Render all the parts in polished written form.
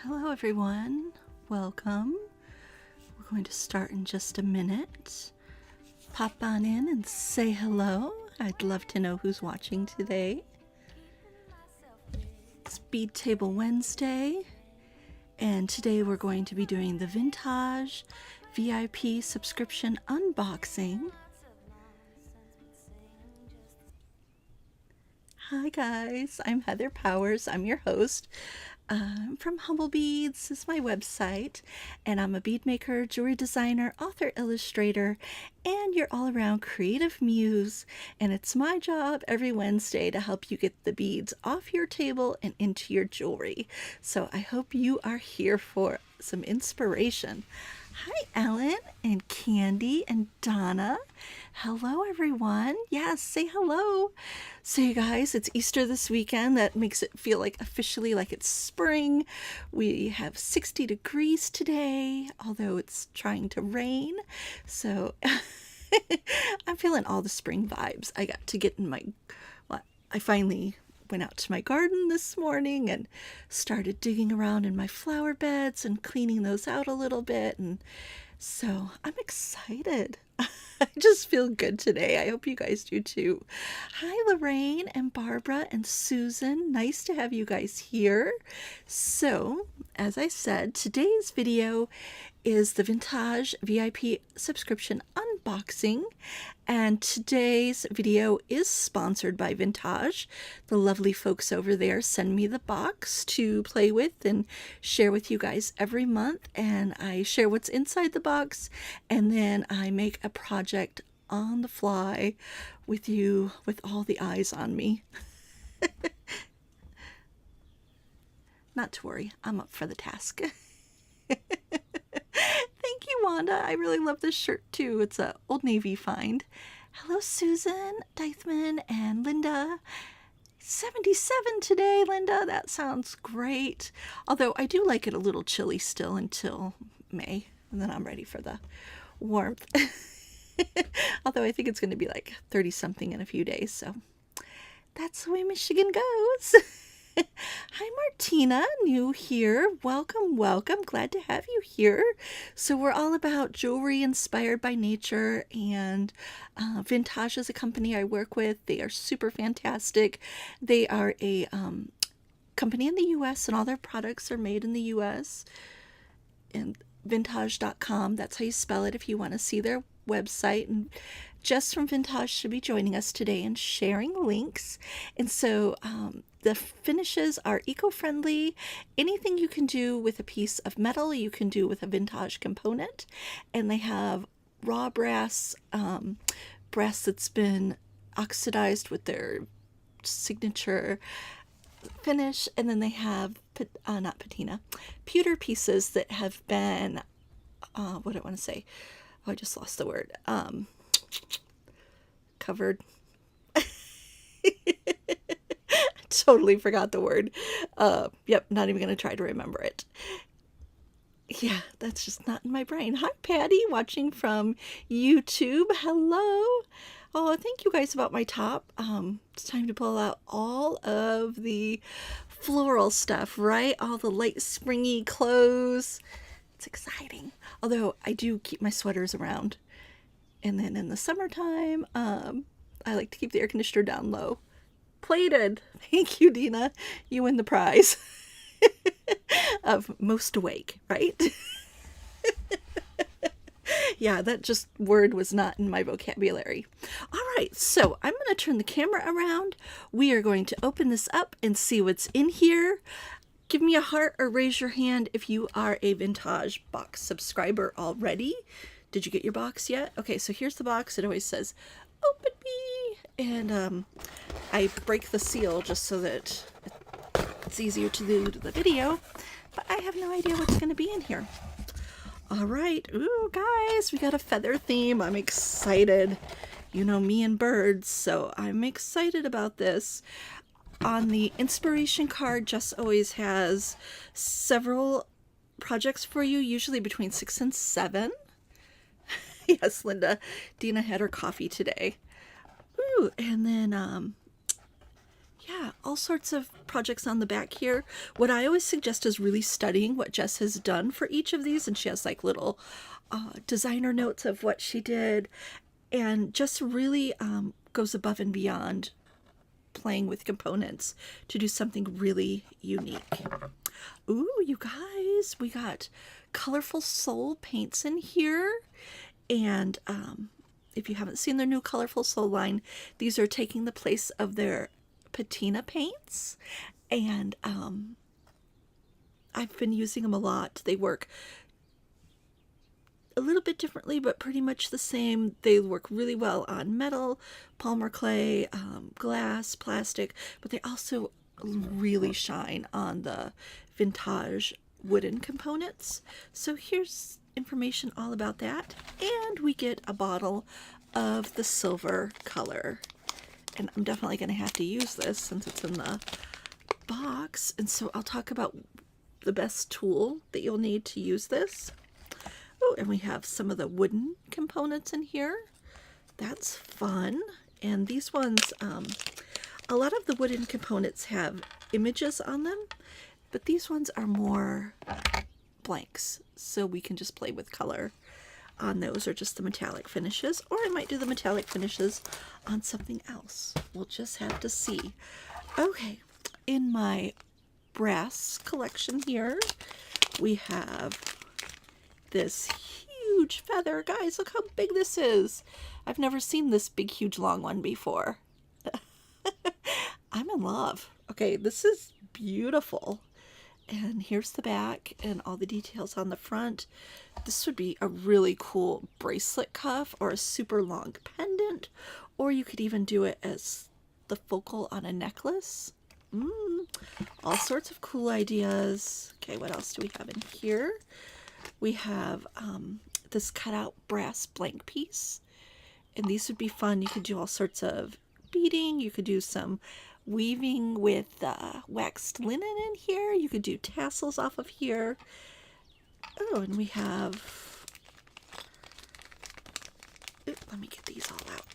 Hello everyone, welcome. We're going to start in just a minute. Pop on in and say hello. I'd love to know who's watching today. It's Bead Table Wednesday, and today we're going to be doing the Vintaj VIP Subscription Unboxing. Hi guys, I'm Heather Powers. I'm your host. I'm from Humble Beads. This is my website, and I'm a bead maker, jewelry designer, author, illustrator, and your all-around creative muse. And it's my job every Wednesday to help you get the beads off your table and into your jewelry. So I hope you are here for some inspiration. Hi, Ellen and Candy and Donna. Hello, everyone. Yes, say hello. So you guys, it's Easter this weekend. That makes it feel like officially like it's spring. We have 60 degrees today, although it's trying to rain. So I'm feeling all the spring vibes. I got to get in I finally went out to my garden this morning and started digging around in my flower beds and cleaning those out a little bit. And so I'm excited. I just feel good today. I hope you guys do too. Hi, Lorraine and Barbara and Susan. Nice to have you guys here. So, as I said, today's video is the Vintaj VIP Subscription Unboxing, and today's video is sponsored by Vintaj. The lovely folks over there send me the box to play with and share with you guys every month, and I share what's inside the box, and then I make a project on the fly with you with all the eyes on me. Not to worry, I'm up for the task. Thank you, Wanda. I really love this shirt too. It's a Old Navy find. Hello, Susan, Deithman, and Linda. 77 today, Linda. That sounds great. Although I do like it a little chilly still until May, and then I'm ready for the warmth. Although I think it's going to be like 30 something in a few days, so that's the way Michigan goes. Hi, Martina, new here. Welcome, welcome. Glad to have you here. So we're all about jewelry inspired by nature, and Vintaj is a company I work with. They are super fantastic. They are a company in the U.S., and all their products are made in the U.S. And vintaj.com, that's how you spell it if you want to see their website. And Jess from Vintaj should be joining us today and sharing links. And so the finishes are eco-friendly. Anything you can do with a piece of metal, you can do with a Vintaj component. And they have raw brass, brass that's been oxidized with their signature finish. And then they have, not patina, pewter pieces that have been, what do I want to say? Oh, I just lost the word. Covered. Totally forgot the word. Yep, not even going to try to remember it. Yeah, that's just not in my brain. Hi, Patty, watching from YouTube. Hello. Oh, thank you guys about my top. It's time to pull out all of the floral stuff, right? All the light springy clothes. It's exciting. Although I do keep my sweaters around. And then in the summertime, I like to keep the air conditioner down low. Plated. Thank you, Dina. You win the prize of most awake, right? Yeah, that just word was not in my vocabulary. All right, so I'm going to turn the camera around. We are going to open this up and see what's in here. Give me a heart or raise your hand if you are a Vintaj box subscriber already. Did you get your box yet? Okay, so here's the box. It always says, open me. And I break the seal just so that it's easier to do the video. But I have no idea what's going to be in here. All right. Ooh, guys, we got a feather theme. I'm excited. You know me and birds, so I'm excited about this. On the inspiration card, Jess always has several projects for you, usually between 6 and 7. Yes, Linda. Dina had her coffee today. Ooh, and then yeah, all sorts of projects on the back here. What I always suggest is really studying what Jess has done for each of these, and she has like little designer notes of what she did, and just really goes above and beyond playing with components to do something really unique. Ooh, you guys, we got Colorful Soul paints in here, and if you haven't seen their new Colorful Soul line, these are taking the place of their patina paints, and I've been using them a lot. They work a little bit differently, but pretty much the same. They work really well on metal, polymer clay, glass, plastic, but they also really shine on the vintage wooden components. So here's information all about that, and we get a bottle of the silver color, and I'm definitely going to have to use this since it's in the box. And so I'll talk about the best tool that you'll need to use this. Oh, and we have some of the wooden components in here. That's fun. And these ones, a lot of the wooden components have images on them, but these ones are more blanks, so we can just play with color on those, or just the metallic finishes, or I might do the metallic finishes on something else. We'll just have to see. Okay, in my brass collection here, we have this huge feather. Guys, look how big this is. I've never seen this big, huge, long one before. I'm in love. Okay, this is beautiful. And here's the back and all the details on the front. This would be a really cool bracelet cuff or a super long pendant, or you could even do it as the focal on a necklace. All sorts of cool ideas. Okay, what else do we have in here? We have this cutout brass blank piece, and these would be fun. You could do all sorts of beading. You could do some weaving with waxed linen in here. You could do tassels off of here. Oh, and we have, let me get these all out.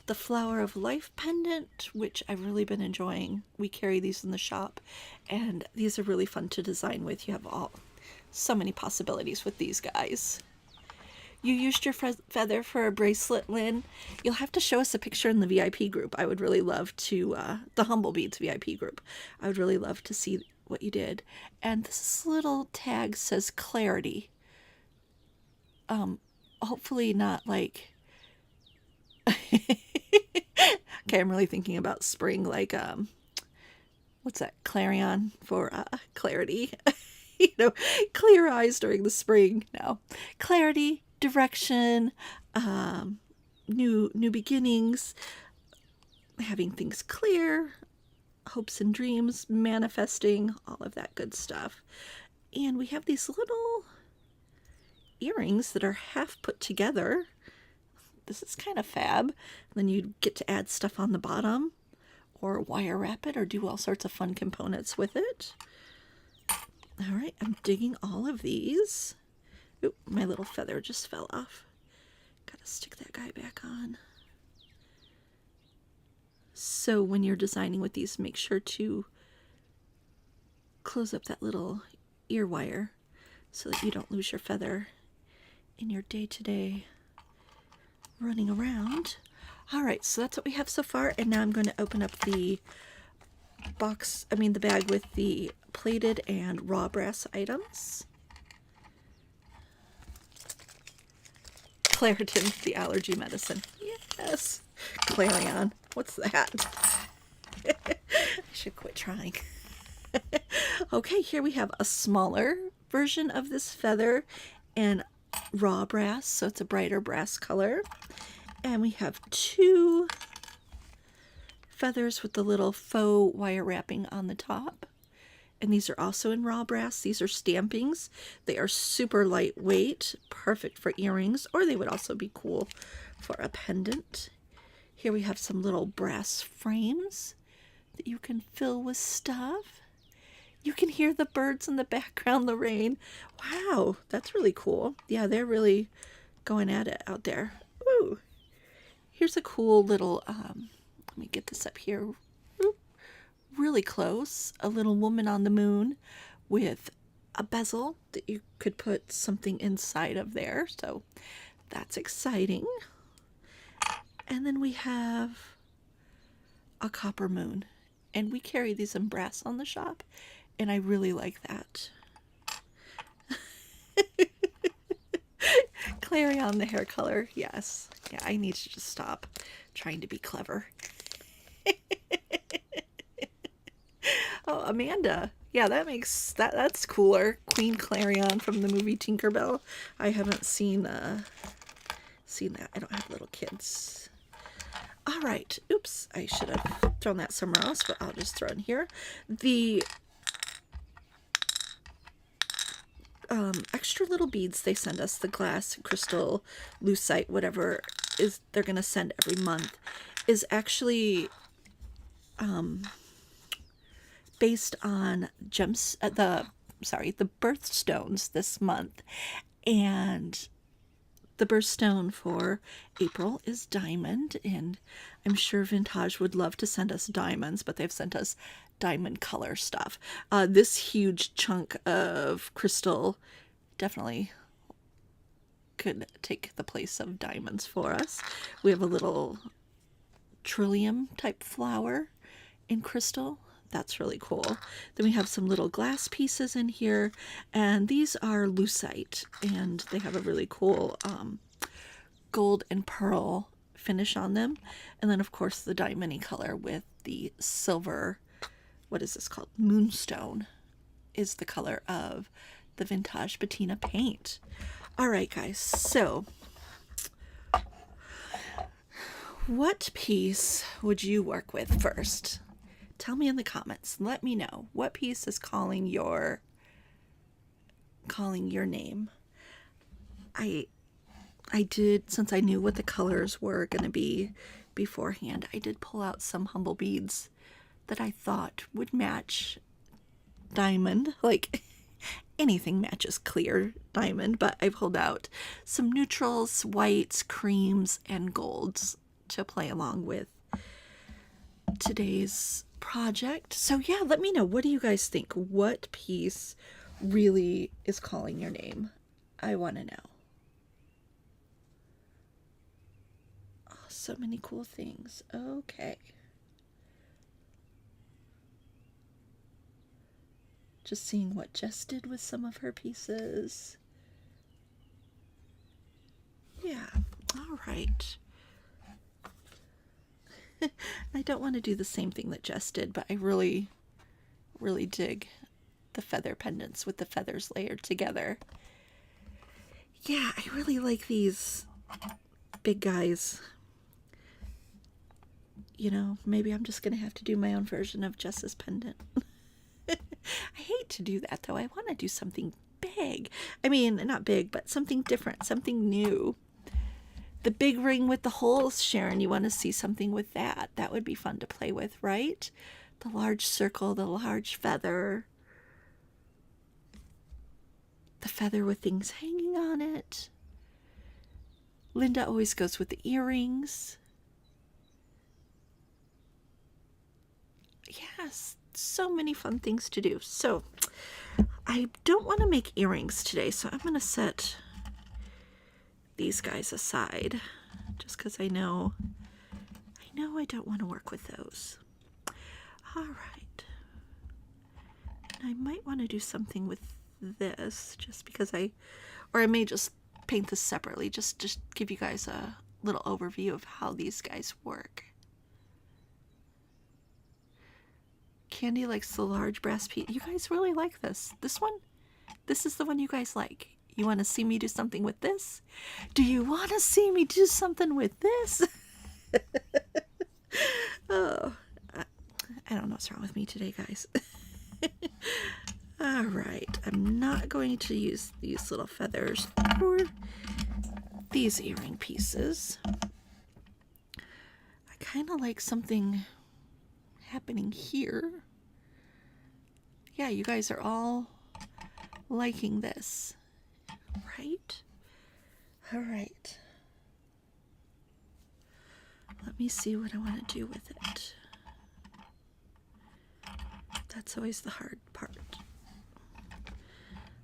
The Flower of Life pendant, which I've really been enjoying. We carry these in the shop, and these are really fun to design with. You have so many possibilities with these guys. You used your feather for a bracelet, Lynn. You'll have to show us a picture in the VIP group. I would really love to, the Humble Beads VIP group. I would really love to see what you did. And this little tag says Clarity. Hopefully not like, okay, I'm really thinking about spring, like, what's that, clarion for clarity. You know, clear eyes during the spring. No, clarity, direction, new beginnings, having things clear, hopes and dreams, manifesting, all of that good stuff. And we have these little earrings that are half put together. This is kind of fab. Then you get to add stuff on the bottom, or wire wrap it, or do all sorts of fun components with it. All right, I'm digging all of these. Oop, my little feather just fell off. Gotta stick that guy back on. So when you're designing with these, make sure to close up that little ear wire so that you don't lose your feather in your day-to-day running around. All right, so that's what we have so far, and now I'm going to open up the the bag with the plated and raw brass items. Claritin, the allergy medicine. Yes. Clarion. What's that? I should quit trying. Okay, here we have a smaller version of this feather and raw brass, so it's a brighter brass color. And we have two feathers with the little faux wire wrapping on the top. And these are also in raw brass. These are stampings. They are super lightweight, perfect for earrings, or they would also be cool for a pendant. Here we have some little brass frames that you can fill with stuff. You can hear the birds in the background, the rain. Wow, that's really cool. Yeah, they're really going at it out there. Ooh. Here's a cool little, let me get this up here. Oop. really close. A little woman on the moon with a bezel that you could put something inside of there. So that's exciting. And then we have a copper moon. And we carry these in brass on the shop. And I really like that. Clarion, the hair color. Yes. Yeah, I need to just stop trying to be clever. Oh, Amanda. Yeah, that's cooler. Queen Clarion from the movie Tinkerbell. I haven't seen that. I don't have little kids. All right. Oops, I should have thrown that somewhere else, but I'll just throw in here. The extra little beads they send us, the glass, crystal, lucite, whatever is they're gonna send every month, is actually based on the birthstones this month. And the birthstone for April is diamond, and I'm sure Vintage would love to send us diamonds, but they've sent us diamond color stuff. This huge chunk of crystal definitely could take the place of diamonds for us. We have a little trillium type flower in crystal. That's really cool. Then we have some little glass pieces in here, and these are lucite, and they have a really cool gold and pearl finish on them. And then of course the diamondy color with the silver, what is this called? Moonstone is the color of the Vintage patina paint. All right, guys, so what piece would you work with first? Tell me in the comments. Let me know what piece is calling your name. I did, since I knew what the colors were going to be beforehand, I did pull out some humble beads that I thought would match diamond. Like anything matches clear diamond, but I pulled out some neutrals, whites, creams, and golds to play along with today's project. So yeah, let me know, what do you guys think? What piece really is calling your name? I want to know. Oh, so many cool things. Okay. Just seeing what Jess did with some of her pieces. Yeah, all right. I don't want to do the same thing that Jess did, but I really, really dig the feather pendants with the feathers layered together. Yeah, I really like these big guys. You know, maybe I'm just going to have to do my own version of Jess's pendant. I hate to do that, though. I want to do something big. I mean, not big, but something different, something new. The big ring with the holes, Sharon, you want to see something with that. That would be fun to play with, right? The large circle, the large feather. The feather with things hanging on it. Linda always goes with the earrings. Yes, so many fun things to do. So I don't want to make earrings today, so I'm going to set these guys aside just because I know I don't want to work with those. All right. And I might want to do something with this just because I may just paint this separately, just give you guys a little overview of how these guys work. Candy likes the large brass piece. You guys really like this. This one? This is the one you guys like. You want to see me do something with this? Do you want to see me do something with this? Oh, I don't know what's wrong with me today, guys. All right, I'm not going to use these little feathers for these earring pieces. I kind of like something happening here. Yeah, you guys are all liking this, right? All right. Let me see what I want to do with it. That's always the hard part.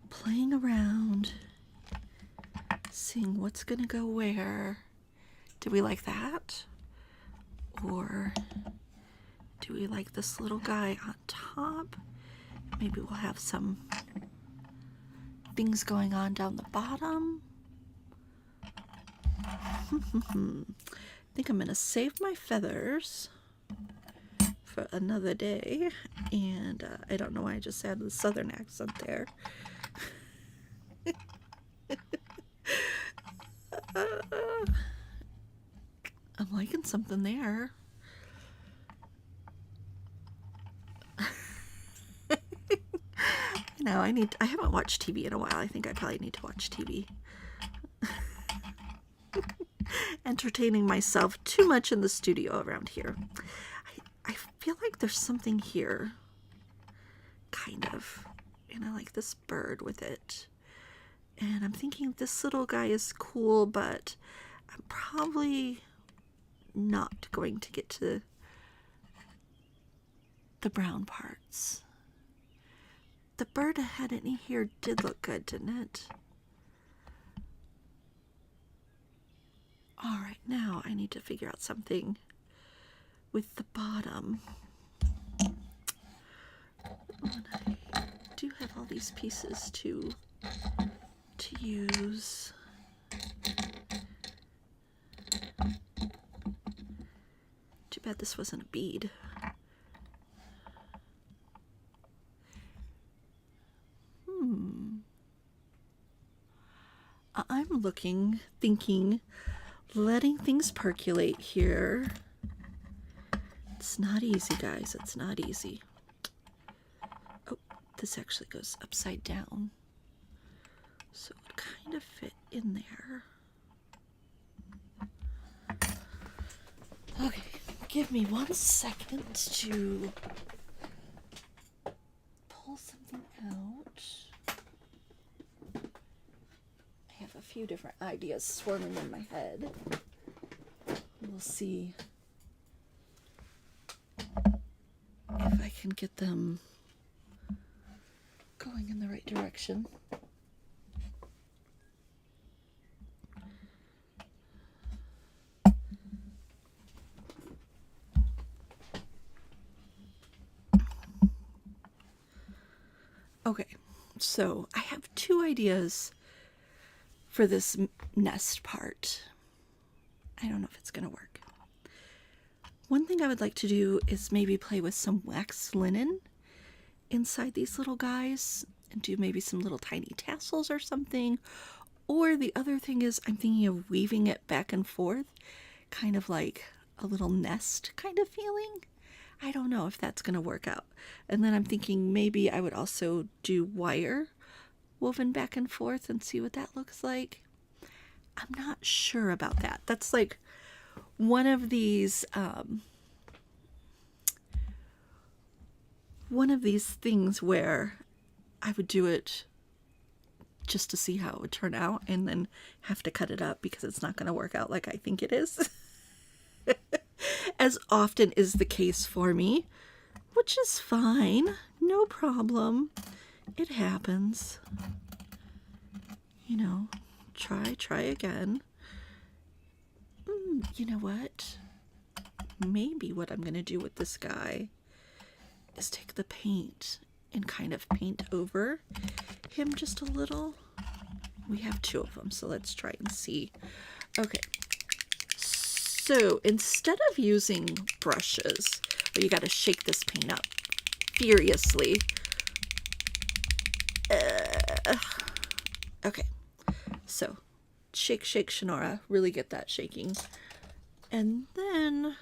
Playing around, seeing what's gonna go where. Do we like that? Or do we like this little guy on top? Maybe we'll have some things going on down the bottom. I think I'm gonna save my feathers for another day. And I don't know why I just had the southern accent there. I'm liking something there. No, I haven't watched TV in a while. I think I probably need to watch TV. Entertaining myself too much in the studio around here. I feel like there's something here. Kind of. And I like this bird with it. And I'm thinking this little guy is cool, but I'm probably not going to get to the brown parts. The bird ahead in here did look good, didn't it? All right, now I need to figure out something with the bottom. And I do have all these pieces to use. Too bad this wasn't a bead. I'm looking, thinking, letting things percolate here. It's not easy, guys. It's not easy. Oh, this actually goes upside down. So it would kind of fit in there. Okay, give me 1 second to pull something out. I have a few different ideas swarming in my head. We'll see if I can get them going in the right direction. Okay, so I have 2 ideas for this nest part. I don't know if it's gonna work. One thing I would like to do is maybe play with some wax linen inside these little guys and do maybe some little tiny tassels or something. Or the other thing is I'm thinking of weaving it back and forth, kind of like a little nest kind of feeling. I don't know if that's going to work out. And then I'm thinking maybe I would also do wire woven back and forth and see what that looks like. I'm not sure about that. That's like one of these things where I would do it just to see how it would turn out and then have to cut it up because it's not going to work out like I think it is. As often is the case for me, which is fine, no problem. It happens. You know, try again. You know what? Maybe what I'm going to do with this guy is take the paint and kind of paint over him just a little. We have 2 of them, so let's try and see. Okay. So instead of using brushes, where you got to shake this paint up furiously. Okay, so shake, Shonora, really get that shaking. And then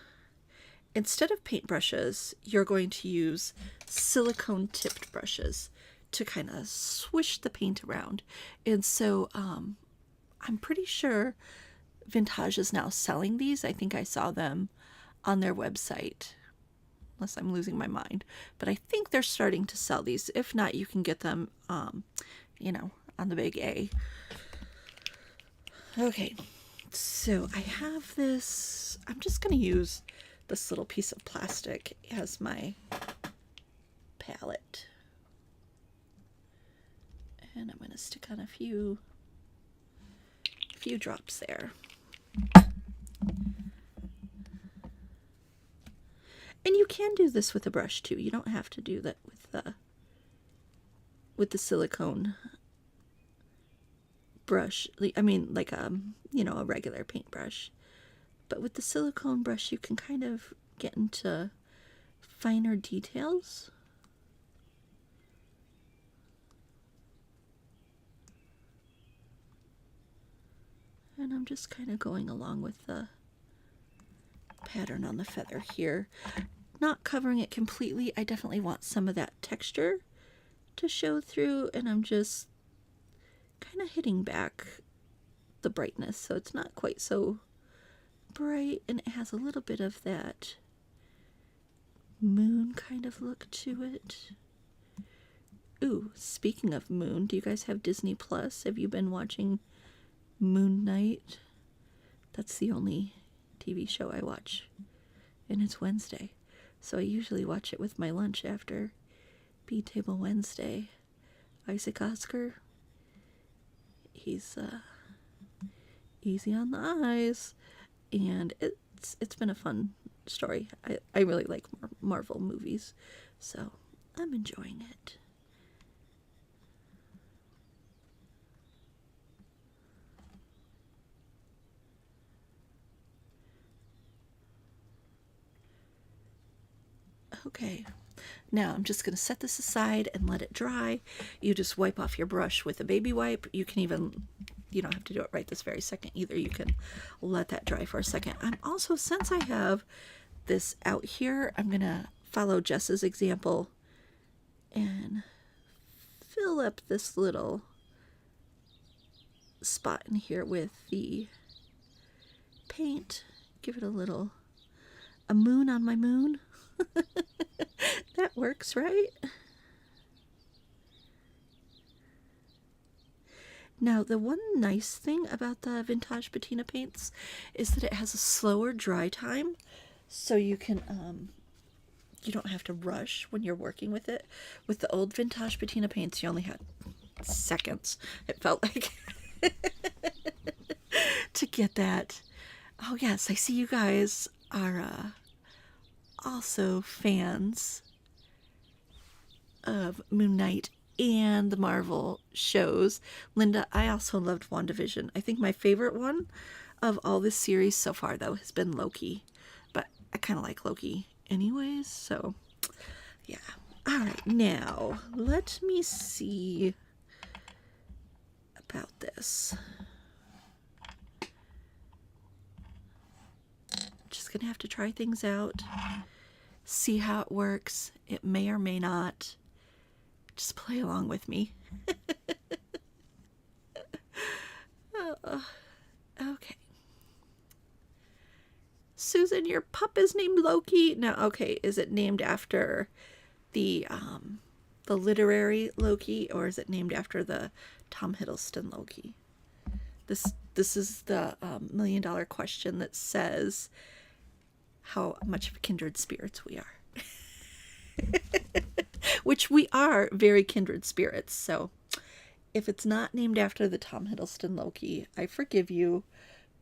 instead of paint brushes, you're going to use silicone tipped brushes to kind of swish the paint around. And so I'm pretty sure Vintaj is now selling these. I think I saw them on their website, unless I'm losing my mind. But I think they're starting to sell these. If not, you can get them, you know, on the big A. Okay, so I have this. I'm just going to use this little piece of plastic as my palette. And I'm going to stick on a few drops there. And you can do this with a brush too. You don't have to do that with the silicone brush. I mean, like you know, a regular paintbrush. But with the silicone brush, you can kind of get into finer details. And I'm just kind of going along with the pattern on the feather here. Not covering it completely. I definitely want some of that texture to show through, and I'm just kind of hitting back the brightness so it's not quite so bright, and it has a little bit of that moon kind of look to it. Ooh, speaking of moon, do you guys have Disney Plus? Have you been watching Moon Knight? That's the only TV show I watch, and it's Wednesday, so I usually watch it with my lunch after Bead Table Wednesday. Isaac Oscar, he's easy on the eyes, and it's been a fun story. I really like Marvel movies, so I'm enjoying it. Okay, now I'm just going to set this aside and let it dry. You just wipe off your brush with a baby wipe. You can even, you don't have to do it right this very second either. You can let that dry for a second. I'm also, since I have this out here, I'm going to follow Jess's example and fill up this little spot in here with the paint. Give it a moon on my moon. That works, right? Now, the one nice thing about the Vintage patina paints is that it has a slower dry time, so you can you don't have to rush when you're working with it. With the old Vintage patina paints, you only had seconds, it felt like, to get that. Oh yes, I see you guys are also fans of Moon Knight and the Marvel shows. Linda, I also loved WandaVision. I think my favorite one of all this series so far, though, has been Loki. But I kind of like Loki anyways, so yeah. All right, now let me see about this. Just gonna have to try things out, see how it works. It may or may not. Just play along with me. Okay. Susan, your pup is named Loki. Now, okay, is it named after the literary Loki, or is it named after the Tom Hiddleston Loki? This is the $1 million question that says how much of kindred spirits we are. Which we are very kindred spirits, so if it's not named after the Tom Hiddleston Loki, I forgive you,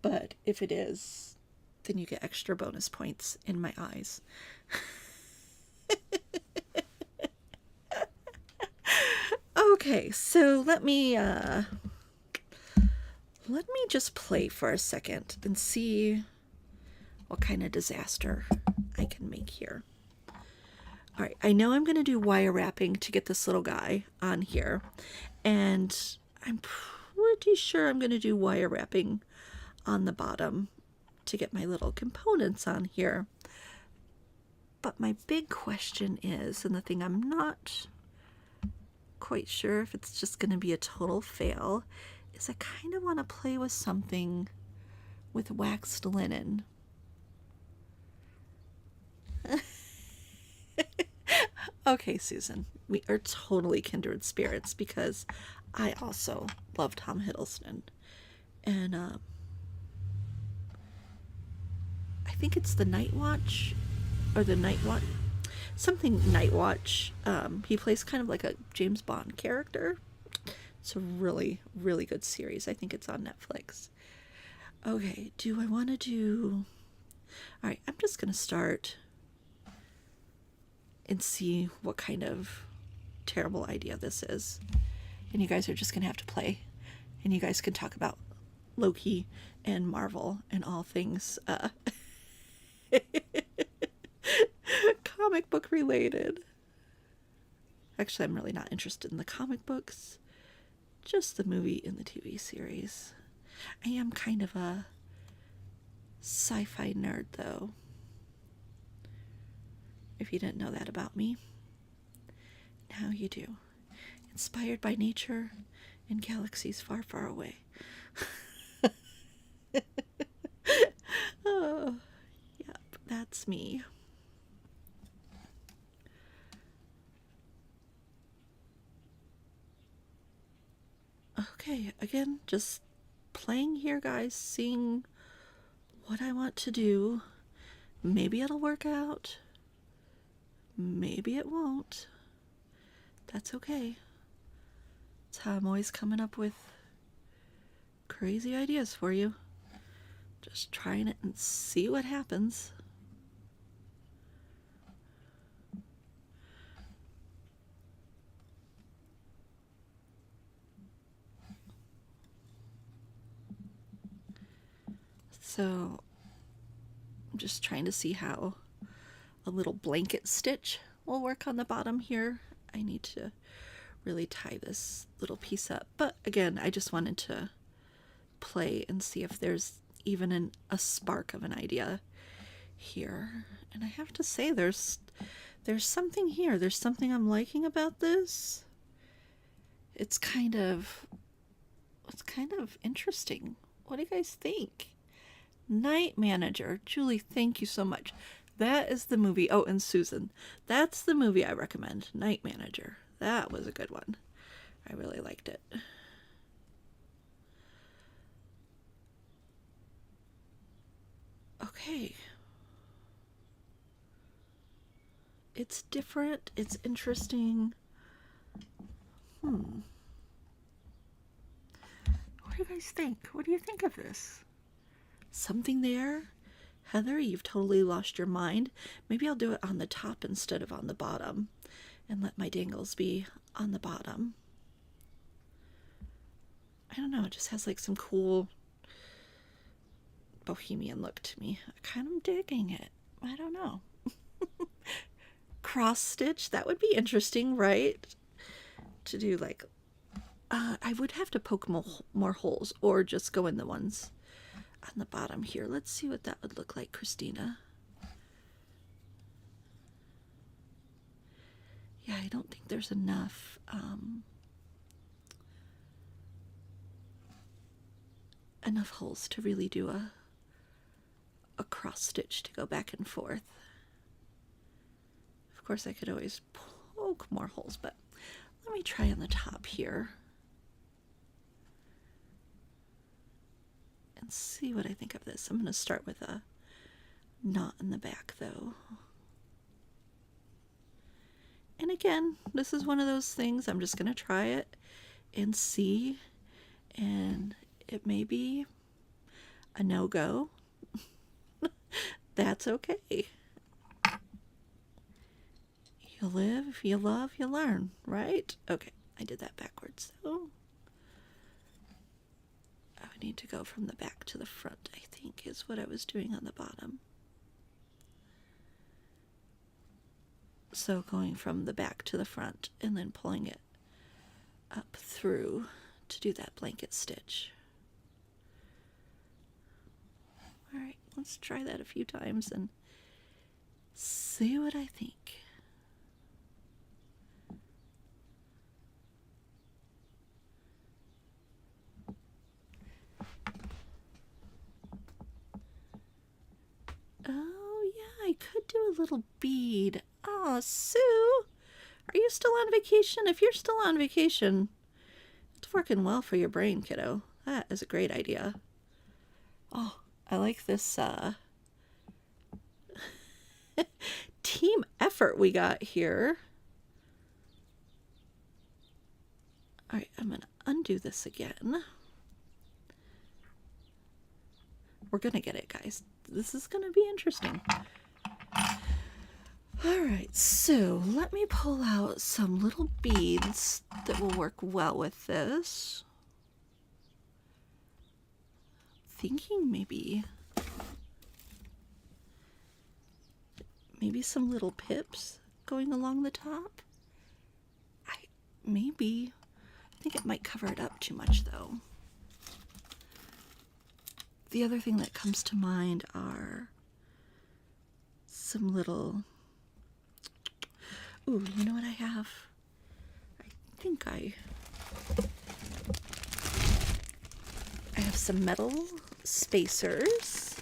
but if it is, then you get extra bonus points in my eyes. Okay, so let me just play for a second and see what kind of disaster I can make here. All right, I know I'm going to do wire wrapping to get this little guy on here, and I'm pretty sure I'm going to do wire wrapping on the bottom to get my little components on here. But my big question is, and the thing I'm not quite sure if it's just going to be a total fail, is I kind of want to play with something with waxed linen. Okay, Susan, we are totally kindred spirits because I also love Tom Hiddleston. And I think it's the Night Watch, or the Night Watch. something Night Watch. He plays kind of like a James Bond character. It's a really, really good series. I think it's on Netflix. Okay, do I want to do... All right, I'm just going to start and see what kind of terrible idea this is. And you guys are just going to have to play. And you guys can talk about Loki and Marvel and all things comic book related. Actually, I'm really not interested in the comic books. Just the movie and the TV series. I am kind of a sci-fi nerd, though. If you didn't know that about me, now you do. Inspired by nature in galaxies far, far away. Oh, yep, that's me. Okay, again, just playing here, guys, seeing what I want to do. Maybe it'll work out. Maybe it won't. That's okay. That's how I'm always coming up with crazy ideas for you. Just trying it and see what happens. So I'm just trying to see how a little blanket stitch will work on the bottom here. I need to really tie this little piece up. But again, I just wanted to play and see if there's even a spark of an idea here. And I have to say there's something here. There's something I'm liking about this. It's kind of interesting. What do you guys think? Night Manager. Julie, thank you so much. That is the movie. Oh, and Susan. That's the movie I recommend. Night Manager. That was a good one. I really liked it. Okay. It's different. It's interesting. What do you guys think? What do you think of this? Something there? Heather, you've totally lost your mind. Maybe I'll do it on the top instead of on the bottom and let my dangles be on the bottom. I don't know, it just has like some cool bohemian look to me. I kind of digging it. I don't know. Cross stitch, that would be interesting, right? To do like, I would have to poke more holes or just go in the ones on the bottom here. Let's see what that would look like, Christina. Yeah, I don't think there's enough enough holes to really do a cross stitch to go back and forth. Of course, I could always poke more holes, but let me try on the top here and see what I think of this. I'm going to start with a knot in the back, though. And again, this is one of those things, I'm just going to try it and see, and it may be a no-go. That's okay. You live, you love, you learn, right? Okay, I did that backwards, so I would need to go from the back to the front, I think, is what I was doing on the bottom. So going from the back to the front and then pulling it up through to do that blanket stitch. All right, let's try that a few times and see what I think. Oh, yeah, I could do a little bead. Oh, Sue, are you still on vacation? If you're still on vacation, it's working well for your brain, kiddo. That is a great idea. Oh, I like this team effort. effort we got here. All right, I'm going to undo this again. We're going to get it, guys. This is going to be interesting. All right, so let me pull out some little beads that will work well with this. Thinking maybe some little pips going along the top. I think it might cover it up too much though. The other thing that comes to mind are some little, ooh, you know what I have? I think I have some metal spacers.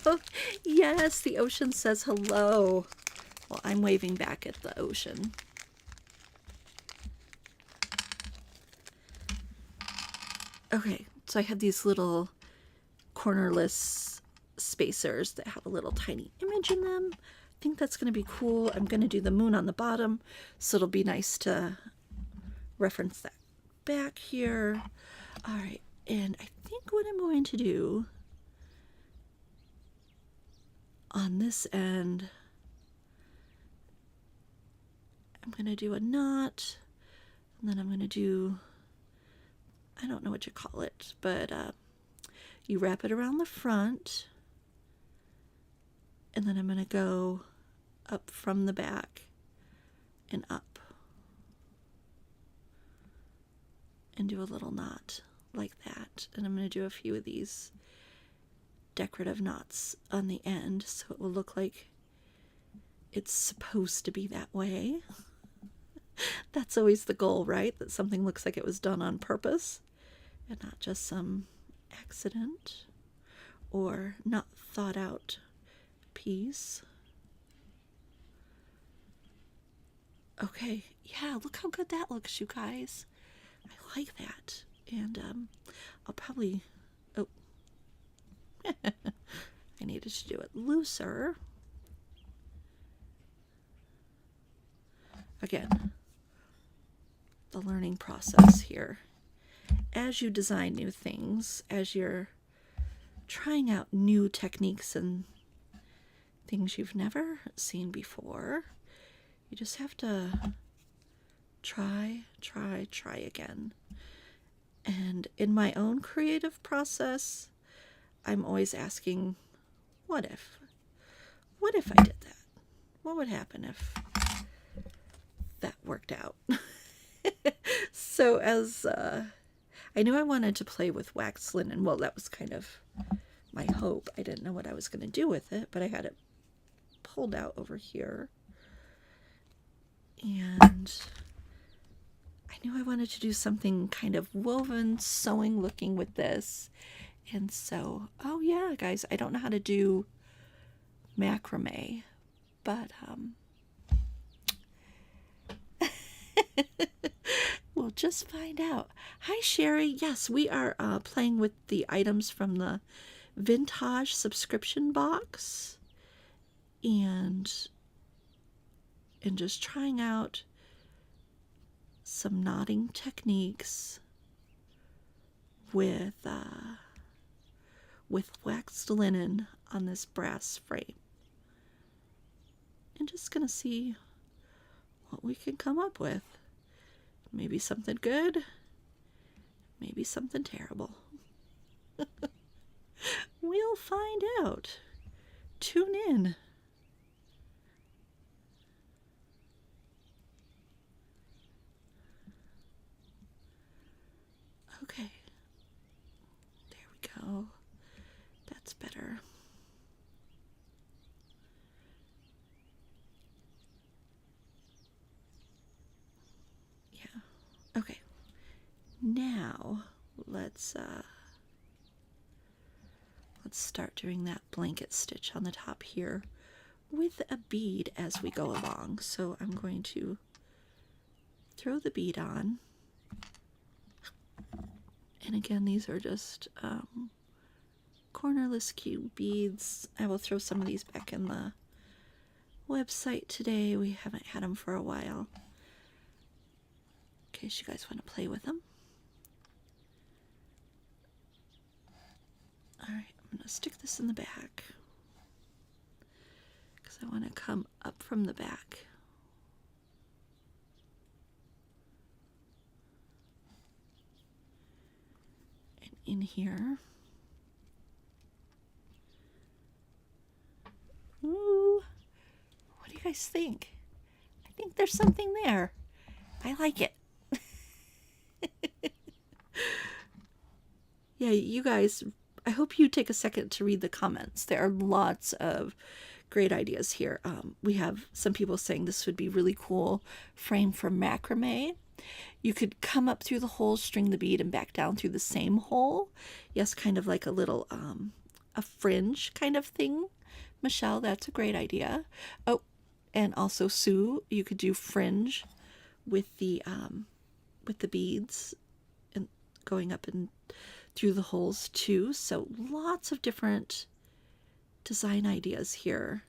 Oh, yes, the ocean says hello. Well, I'm waving back at the ocean. Okay, so I have these little cornerless spacers that have a little tiny image in them. I think that's going to be cool. I'm going to do the moon on the bottom, so it'll be nice to reference that back here. All right, and I think what I'm going to do on this end, I'm going to do a knot, and then I'm going to do, I don't know what you call it, but you wrap it around the front, and then I'm going to go up from the back and up and do a little knot like that. And I'm going to do a few of these decorative knots on the end so it will look like it's supposed to be that way. That's always the goal, right? That something looks like it was done on purpose and not just some accident or not thought out piece. Okay, yeah, look how good that looks, you guys. I like that. And I'll probably, oh, I needed to do it looser. Again, the learning process here. As you design new things, as you're trying out new techniques and things you've never seen before, you just have to try again. And in my own creative process, I'm always asking, what if? What if I did that? What would happen if that worked out? So as I knew I wanted to play with waxed linen. Well, that was kind of my hope. I didn't know what I was going to do with it, but I had it pulled out over here. And I knew I wanted to do something kind of woven, sewing looking with this. And so, oh yeah, guys, I don't know how to do macrame, but we'll just find out. Hi, Sherry. Yes, we are playing with the items from the Vintaj Subscription Box and just trying out some knotting techniques with waxed linen on this brass frame. And just gonna see what we can come up with. Maybe something good, maybe something terrible. We'll find out. Tune in. Okay, there we go. That's better. Yeah, okay. Now let's start doing that blanket stitch on the top here with a bead as we go along. So I'm going to throw the bead on. And again, these are just cornerless cute beads. I will throw some of these back in the website today. We haven't had them for a while. In case you guys want to play with them. Alright, I'm going to stick this in the back. Because I want to come up from the back. And in here. Ooh. What do you guys think? I think there's something there. I like it. Yeah, you guys, I hope you take a second to read the comments. There are lots of great ideas here. We have some people saying this would be really cool frame for macrame. You could come up through the hole, string the bead, and back down through the same hole. Yes, kind of like a little, a fringe kind of thing. Michelle, that's a great idea. Oh, and also Sue, you could do fringe with the beads and going up and through the holes too. So lots of different design ideas here.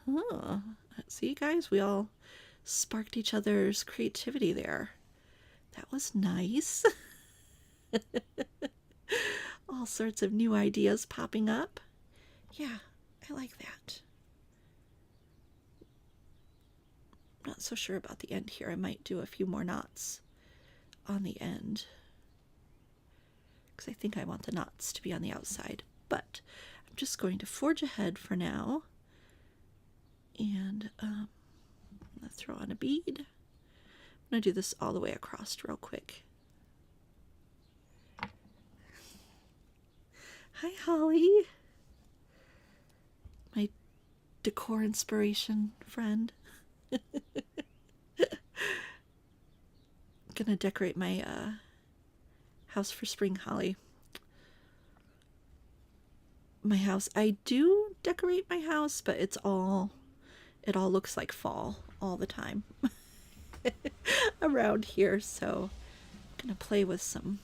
Huh. See, guys, we all sparked each other's creativity there. That was nice. All sorts of new ideas popping up. Yeah, I like that. I'm not so sure about the end here. I might do a few more knots on the end, because I think I want the knots to be on the outside. But I'm just going to forge ahead for now. And I'm going to throw on a bead. I'm going to do this all the way across real quick. Hi, Holly. My decor inspiration friend. Gonna decorate my house for spring, Holly. My house, I do decorate my house, but it all looks like fall all the time around here. So I'm gonna play with some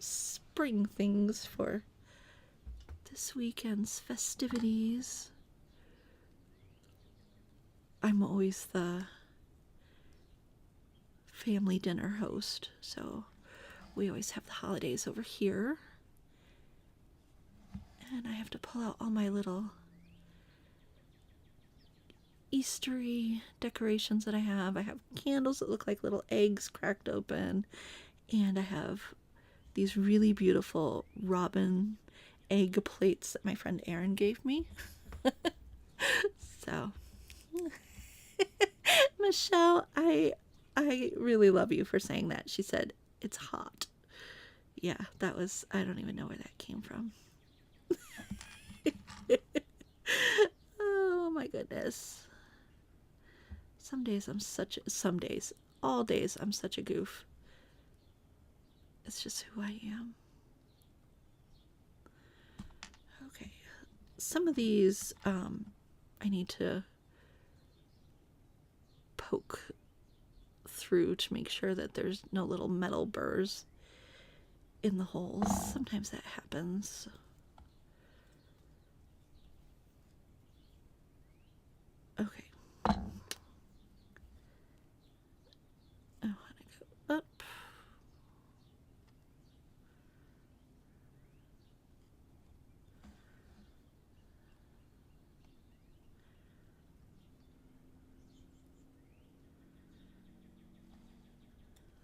spring things for this weekend's festivities. I'm always the family dinner host, so we always have the holidays over here. And I have to pull out all my little Eastery decorations that I have. I have candles that look like little eggs cracked open, and I have these really beautiful robin egg plates that my friend Erin gave me. So Michelle, I really love you for saying that. She said it's hot. Yeah, that was, I don't even know where that came from. Oh my goodness. All days I'm such a goof. It's just who I am. Okay, some of these I need to poke through to make sure that there's no little metal burrs in the holes. Sometimes that happens. Okay. I want to go up.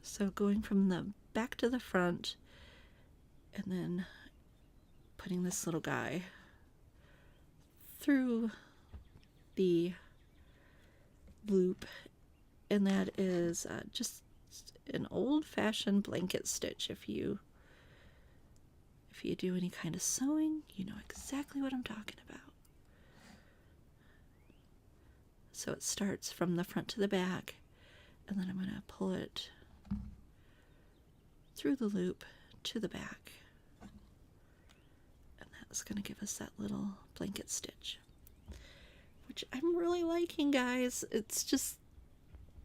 So going from the back to the front, and then putting this little guy through the loop, and that is just an old-fashioned blanket stitch. If you do any kind of sewing, you know exactly what I'm talking about. So it starts from the front to the back, and then I'm going to pull it through the loop to the back, and that's going to give us that little blanket stitch, which I'm really liking, guys. It's just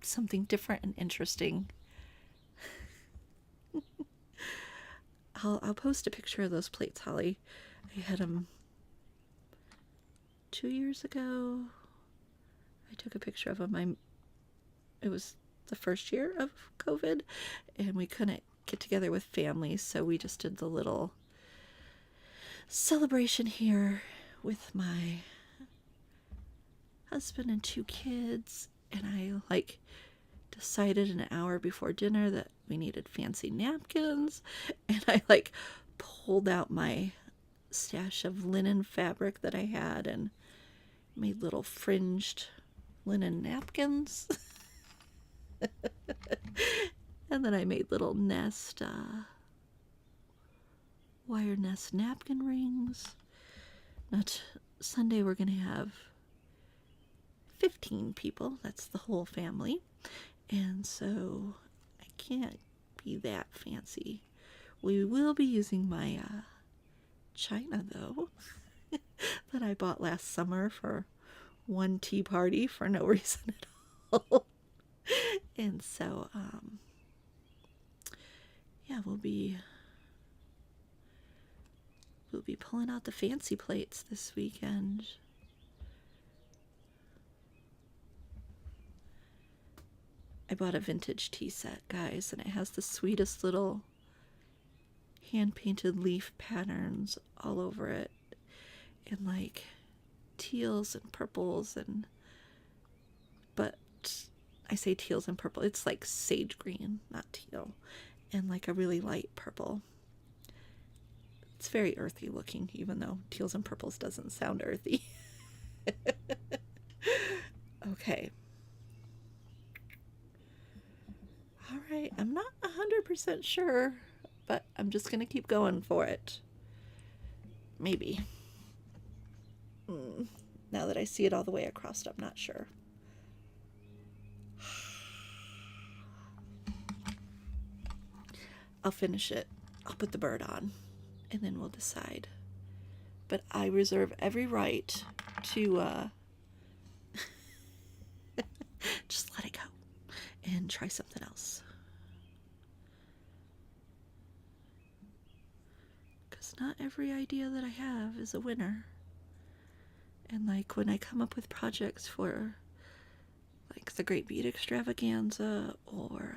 something different and interesting. I'll post a picture of those plates, Holly. I had them 2 years ago, I took a picture of him. It was the first year of COVID, and we couldn't get together with families, so we just did the little celebration here with my husband and 2 kids. And I decided an hour before dinner that we needed fancy napkins, and I pulled out my stash of linen fabric that I had and made little fringed linen napkins. And then I made little wire nest napkin rings. Sunday we're gonna have 15 people. That's the whole family. And so I can't be that fancy. We will be using my china, though, that I bought last summer for one tea party for no reason at all. And so, yeah, we'll be pulling out the fancy plates this weekend. I bought a vintage tea set, guys, and it has the sweetest little hand-painted leaf patterns all over it, and teals and purples, but I say teals and purple, it's like sage green, not teal, and a really light purple. It's very earthy looking, even though teals and purples doesn't sound earthy. Okay. All right, I'm not 100% sure, but I'm just going to keep going for it. Maybe. Now that I see it all the way across, I'm not sure. I'll finish it. I'll put the bird on, and then we'll decide. But I reserve every right to just let it go and try something else. Because not every idea that I have is a winner. And when I come up with projects for the Great Bead Extravaganza or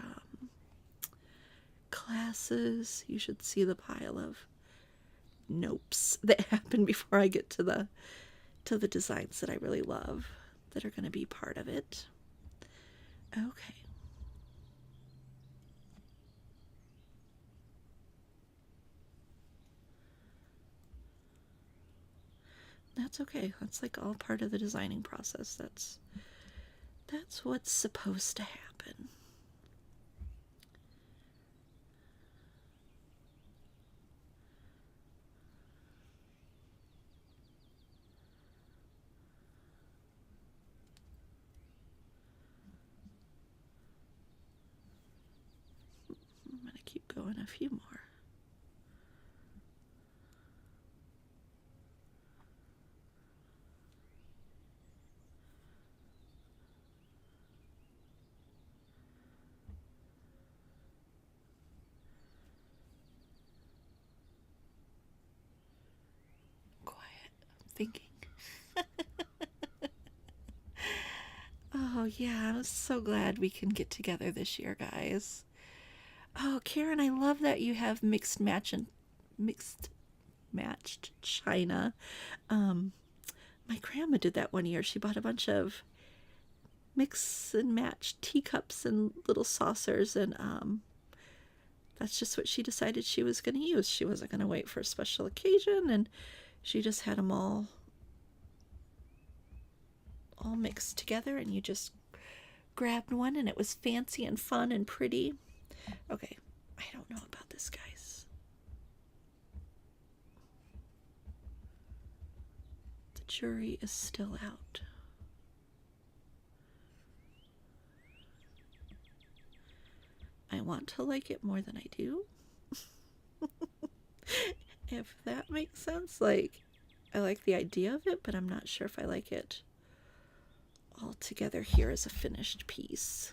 classes, you should see the pile of nopes that happen before I get to the designs that I really love that are going to be part of it. Okay. That's okay. That's all part of the designing process. That's what's supposed to happen. I'm going to keep going a few more. Thinking. Oh yeah, I'm so glad we can get together this year, guys. Oh, Karen, I love that you have mixed matched china. My grandma did that one year. She bought a bunch of mix and match teacups and little saucers, and that's just what she decided she was going to use. She wasn't going to wait for a special occasion, and she just had them all mixed together, and you just grabbed one, and it was fancy and fun and pretty. Okay, I don't know about this, guys. The jury is still out. I want to like it more than I do. If that makes sense. I like the idea of it, but I'm not sure if I like it all together here as a finished piece.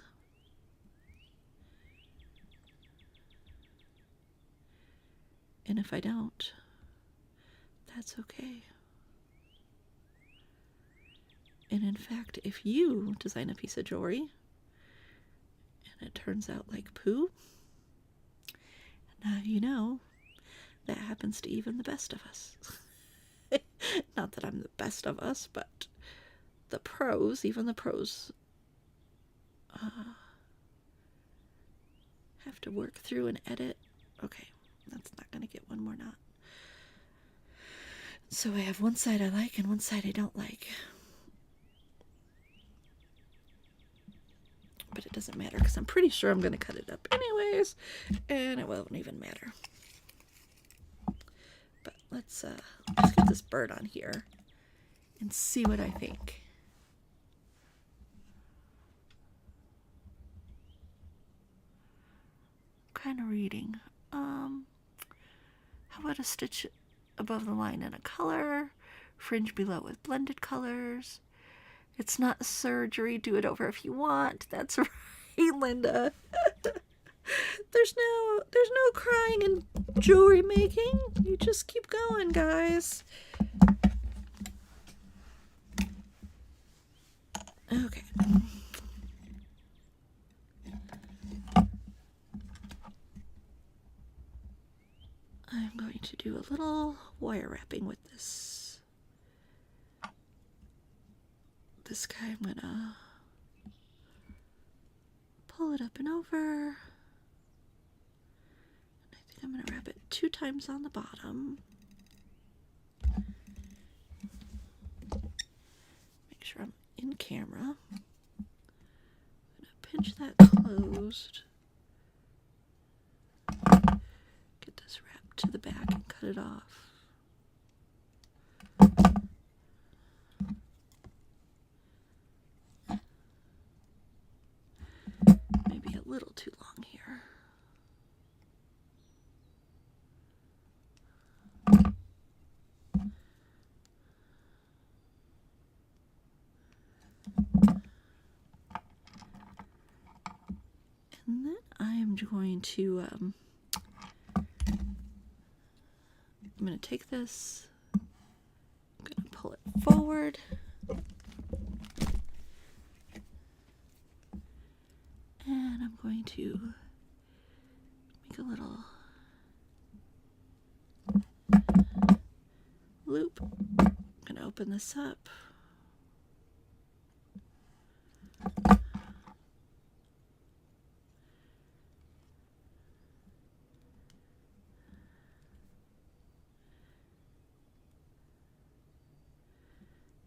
And if I don't, that's okay. And in fact, if you design a piece of jewelry and it turns out like poo, now you know that happens to even the best of us. Not that I'm the best of us, but the pros, even the pros, have to work through and edit. Okay, that's not going to get one more knot. So I have one side I like and one side I don't like. But it doesn't matter because I'm pretty sure I'm going to cut it up anyways, and it won't even matter. But let's get this bird on here and see what I think. Kind of reading. How about a stitch above the line in a color, fringe below with blended colors. It's not surgery, do it over if you want. That's right, Linda. There's no crying in jewelry making. You just keep going, guys. Okay. I'm going to do a little wire wrapping with this. This guy, I'm gonna pull it up and over. And I think I'm gonna wrap it 2 times on the bottom. Make sure I'm in camera. I'm gonna pinch that closed. Get this wrapped to the back and cut it off. Maybe a little too long here. And then I'm going to I'm going to take this, I'm going to pull it forward, and I'm going to make a little loop. I'm going to open this up.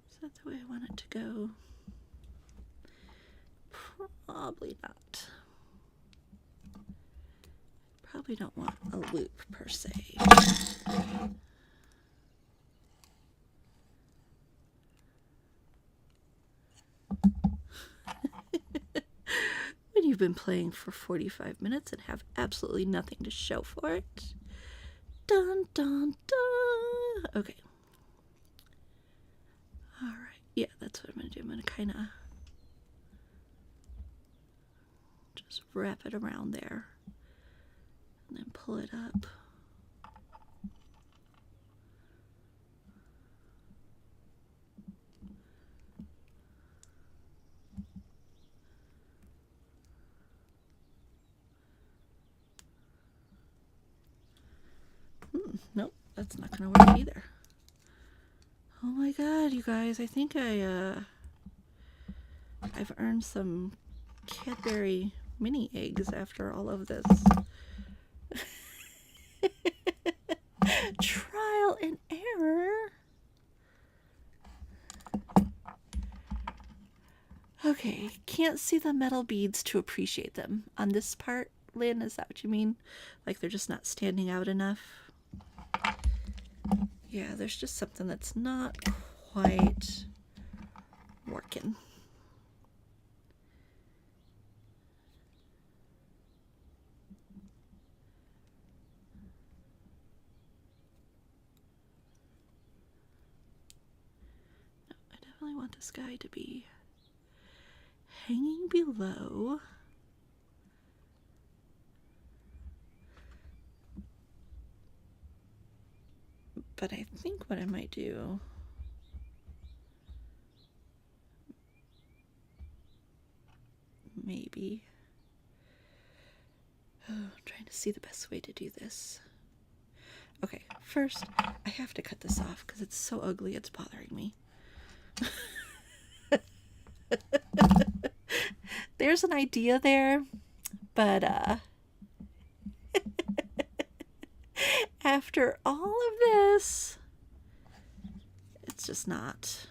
Is that the way I want it to go? Probably not. Probably don't want a loop per se. When you've been playing for 45 minutes and have absolutely nothing to show for it. Dun dun dun. Okay. All right. Yeah, that's what I'm going to do. I'm going to kind of just wrap it around there and then pull it up. Nope, that's not going to work either. Oh my god, you guys, I think I've earned some Cadbury mini eggs after all of this. Trial and error. Okay, can't see the metal beads to appreciate them. On this part, Lynn, is that what you mean? Like they're just not standing out enough? Yeah, there's just something that's not quite working. No, I definitely want this guy to be hanging below. But I think what I might do maybe. Oh, I'm trying to see the best way to do this. Okay, first, I have to cut this off because it's so ugly it's bothering me. There's an idea there, but after all of this, it's just not.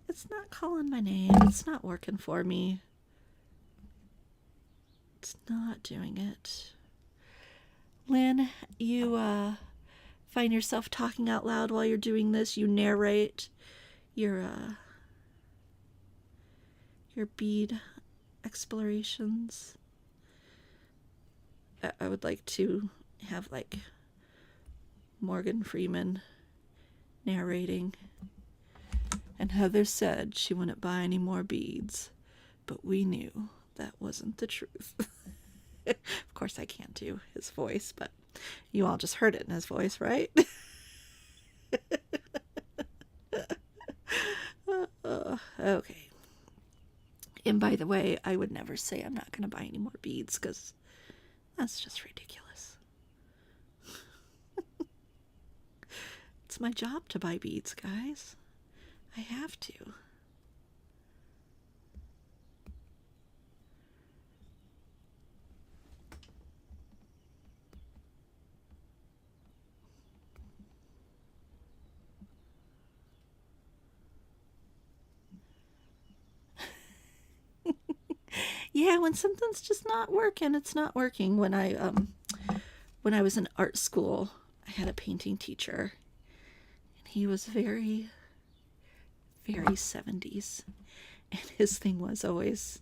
It's not calling my name. It's not working for me. It's not doing it. Lynn, you find yourself talking out loud while you're doing this. You narrate your bead explorations. I would like to have like Morgan Freeman narrating. And Heather said she wouldn't buy any more beads, but we knew that wasn't the truth. Of course I can't do his voice, but you all just heard it in his voice, right? Okay. And by the way, I would never say I'm not going to buy any more beads because that's just ridiculous. It's my job to buy beads, guys. I have to. Yeah, when something's just not working, it's not working. When I was in art school, I had a painting teacher, and he was very, very 70s. And his thing was always,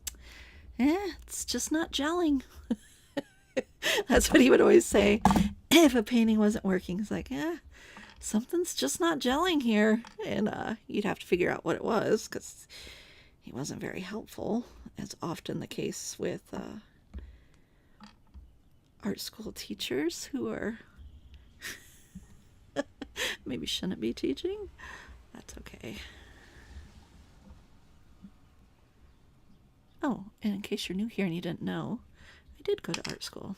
it's just not gelling. That's what he would always say. If a painting wasn't working, it's like, something's just not gelling here. And you'd have to figure out what it was, because he wasn't very helpful, as often the case with art school teachers who are maybe shouldn't be teaching. That's okay. Oh, and in case you're new here and you didn't know, I did go to art school.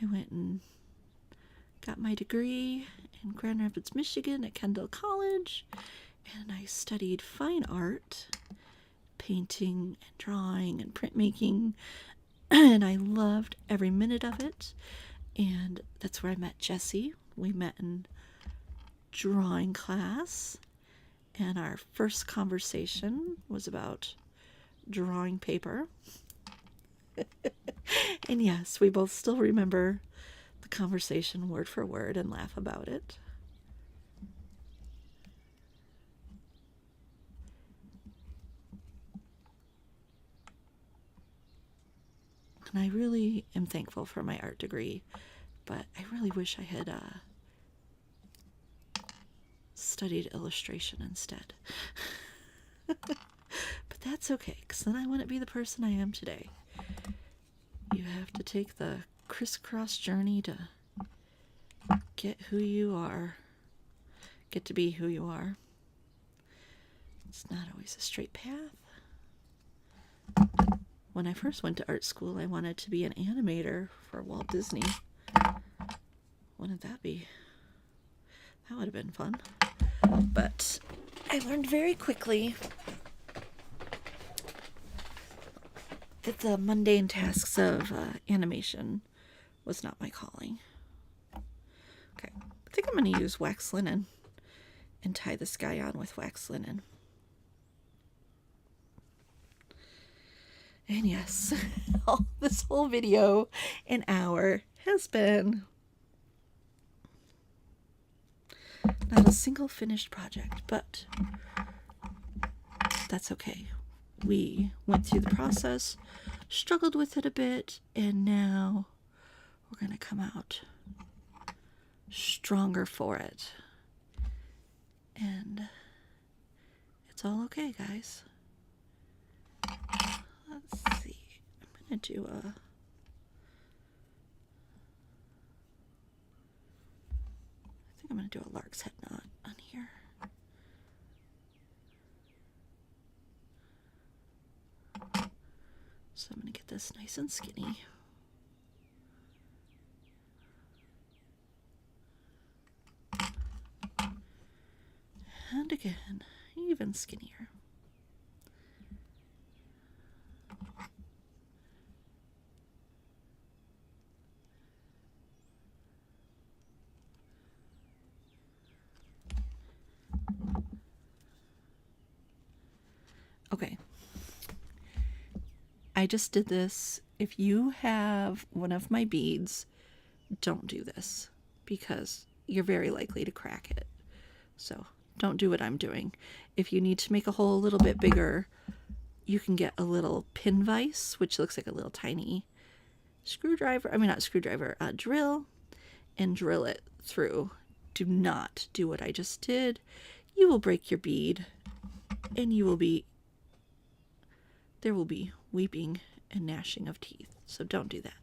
I went and got my degree in Grand Rapids, Michigan at Kendall College, and I studied fine art, painting and drawing and printmaking, and I loved every minute of it. And that's where I met Jessie. We met in drawing class, and our first conversation was about drawing paper. And yes, we both still remember the conversation word for word and laugh about it. And I really am thankful for my art degree, but I really wish I had studied illustration instead. But that's okay, because then I wouldn't be the person I am today. You have to take the crisscross journey to get who you are, get to be who you are. It's not always a straight path. When I first went to art school, I wanted to be an animator for Walt Disney. Wouldn't that be? That would have been fun. But I learned very quickly that the mundane tasks of animation was not my calling. Okay, I think I'm going to use wax linen and tie this guy on with wax linen. And yes, this whole video, an hour, has been not a single finished project, but that's okay. We went through the process, struggled with it a bit, and now we're going to come out stronger for it. And it's all okay, guys. Let's see. I'm going to do a... I think I'm going to do a lark's head knot on here. this nice and skinny. And again, even skinnier. Okay. I just did this. If you have one of my beads, don't do this because you're very likely to crack it. So don't do what I'm doing. If you need to make a hole a little bit bigger, you can get a little pin vise, which looks like a little tiny screwdriver. I mean, not screwdriver, drill, and drill it through. Do not do what I just did. You will break your bead and there will be weeping and gnashing of teeth. So don't do that.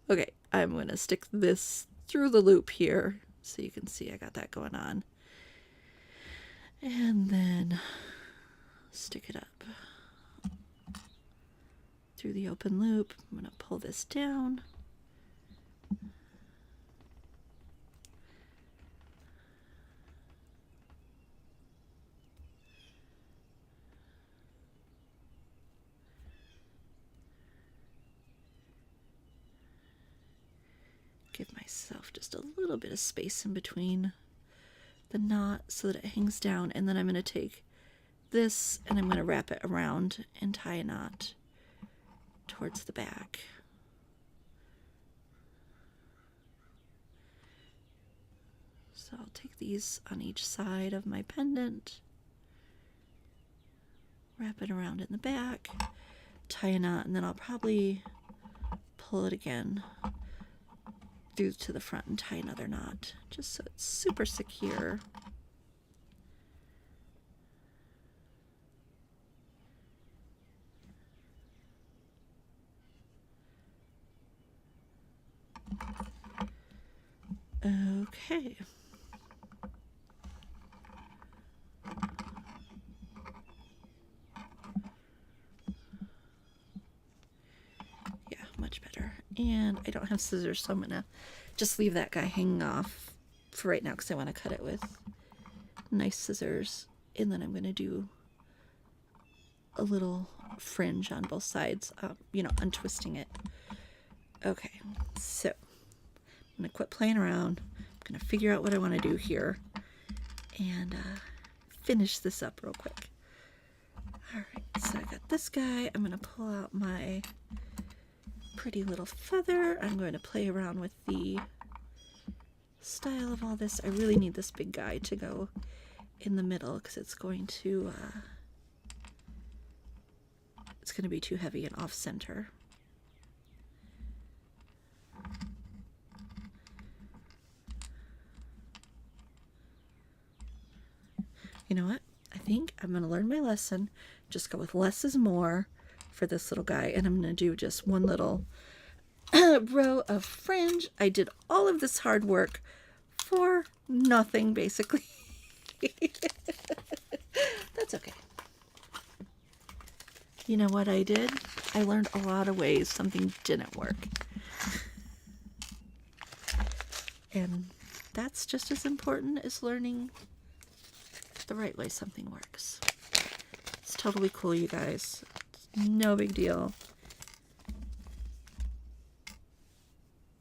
Okay, I'm going to stick this through the loop here so you can see I got that going on. And then stick it up through the open loop. I'm going to pull this down. Give myself just a little bit of space in between the knot so that it hangs down, and then I'm going to take this and I'm going to wrap it around and tie a knot towards the back. So I'll take these on each side of my pendant, wrap it around in the back, tie a knot, and then I'll probably pull it again through to the front and tie another knot just so it's super secure. Okay. Yeah, much better. And I don't have scissors, so I'm gonna just leave that guy hanging off for right now because I want to cut it with nice scissors. And then I'm gonna do a little fringe on both sides, you know, untwisting it. Okay, so I'm gonna quit playing around. I'm gonna figure out what I want to do here and finish this up real quick. All right, so I got this guy. I'm gonna pull out my pretty little feather. I'm going to play around with the style of all this. I really need this big guy to go in the middle because it's going to be too heavy and off center. You know what? I think I'm going to learn my lesson. Just go with less is more for this little guy, and I'm going to do just one little row of fringe. I did all of this hard work for nothing, basically. That's okay. You know what I did? I learned a lot of ways something didn't work. And that's just as important as learning the right way something works. It's totally cool, you guys. It's no big deal.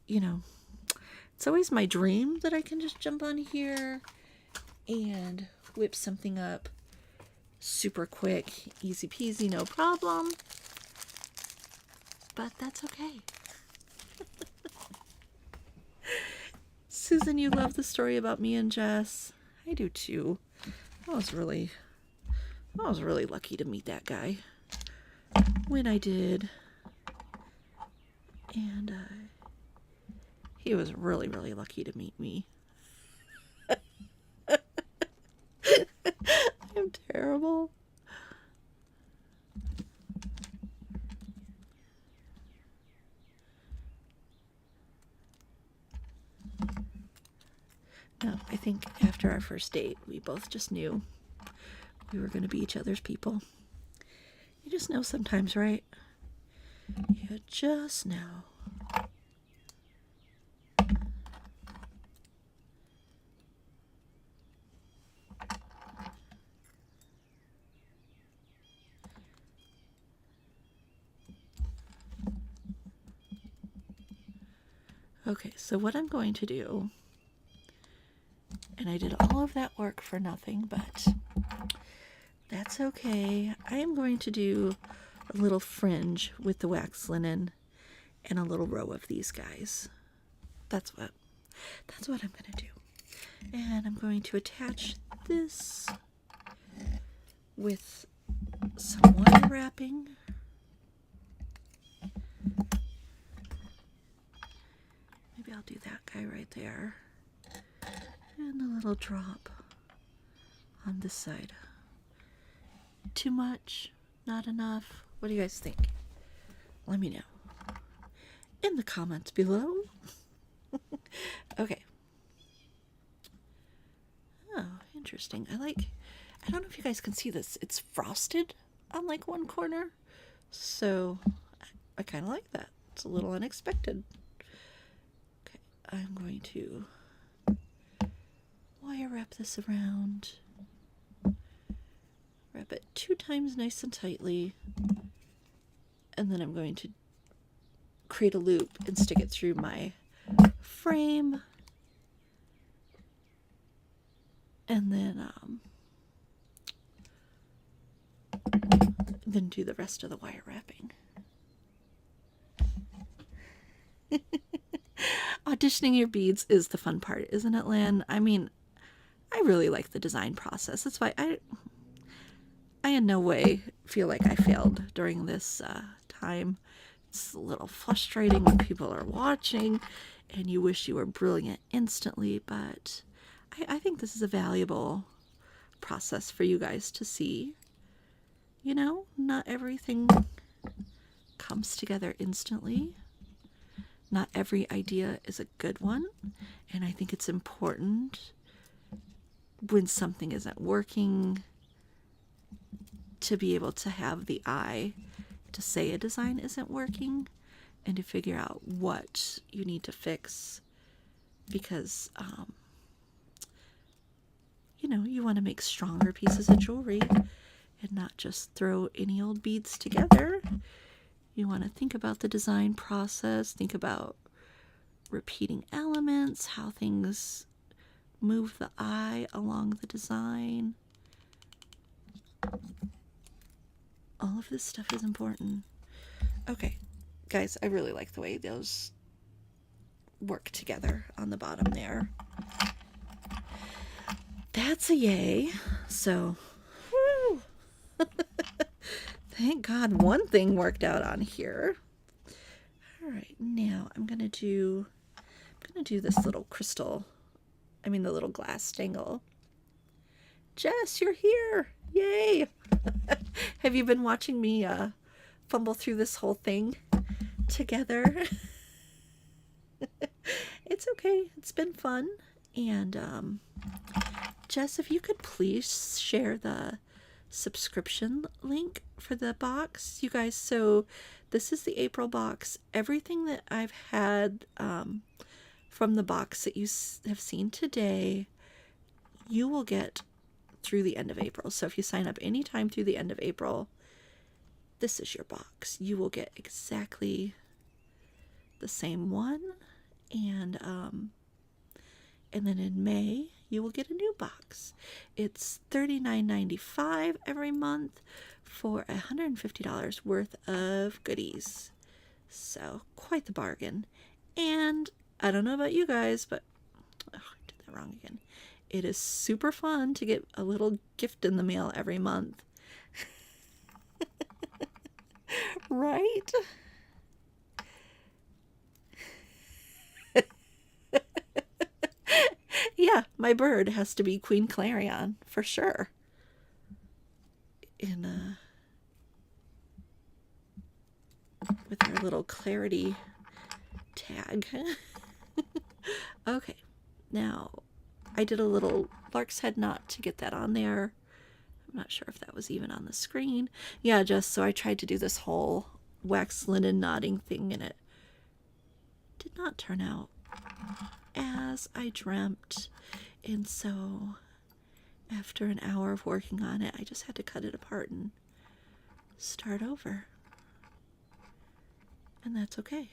You know, it's always my dream that I can just jump on here and whip something up super quick, easy peasy, no problem. But that's okay. Susan, you love the story about me and Jess. I do too. I was really lucky to meet that guy when I did. And he was really, really lucky to meet me. I'm terrible. No, I think after our first date, we both just knew we were going to be each other's people. You just know sometimes, right? You just know. Okay, so what I'm going to do, and I did all of that work for nothing, but that's okay. I am going to do a little fringe with the wax linen and a little row of these guys. That's what I'm going to do. And I'm going to attach this with some wire wrapping. Maybe I'll do that guy right there. And a little drop on this side. Too much? Not enough? What do you guys think? Let me know in the comments below. Okay. Oh, interesting. I don't know if you guys can see this. It's frosted on like one corner. So I kind of like that. It's a little unexpected. Okay, I'm going to wire wrap this around. Wrap it 2 times nice and tightly. And then I'm going to create a loop and stick it through my frame. And then do the rest of the wire wrapping. Auditioning your beads is the fun part, isn't it, Lynn? I mean, I really like the design process. That's why I in no way feel like I failed during this time. It's a little frustrating when people are watching and you wish you were brilliant instantly, but I think this is a valuable process for you guys to see. You know, not everything comes together instantly. Not every idea is a good one, and I think it's important when something isn't working to be able to have the eye to say a design isn't working and to figure out what you need to fix, because you know, you want to make stronger pieces of jewelry and not just throw any old beads together. You want to think about the design process, think about repeating elements, how things move the eye along the design. All of this stuff is important. Okay, guys, I really like the way those work together on the bottom there. That's a yay. So, whew. Thank God one thing worked out on here. All right, now I'm gonna do this little crystal. I mean the little glass stangle. Jess, you're here! Yay! Have you been watching me fumble through this whole thing together? It's okay. It's been fun. And Jess, if you could please share the subscription link for the box, you guys. So this is the April box. Everything that I've had from the box that you have seen today, you will get through the end of April. So if you sign up anytime through the end of April, this is your box. You will get exactly the same one, and then in May you will get a new box. It's $39.95 every month for $150 worth of goodies. So quite the bargain. And I don't know about you guys, but I did that wrong again. It is super fun to get a little gift in the mail every month. Right? Yeah, my bird has to be Queen Clarion for sure. With our little clarity tag. Okay, now I did a little lark's head knot to get that on there. I'm not sure if that was even on the screen. Yeah, just so I tried to do this whole wax linen knotting thing, and it did not turn out as I dreamt. And so after an hour of working on it, I just had to cut it apart and start over. And that's okay.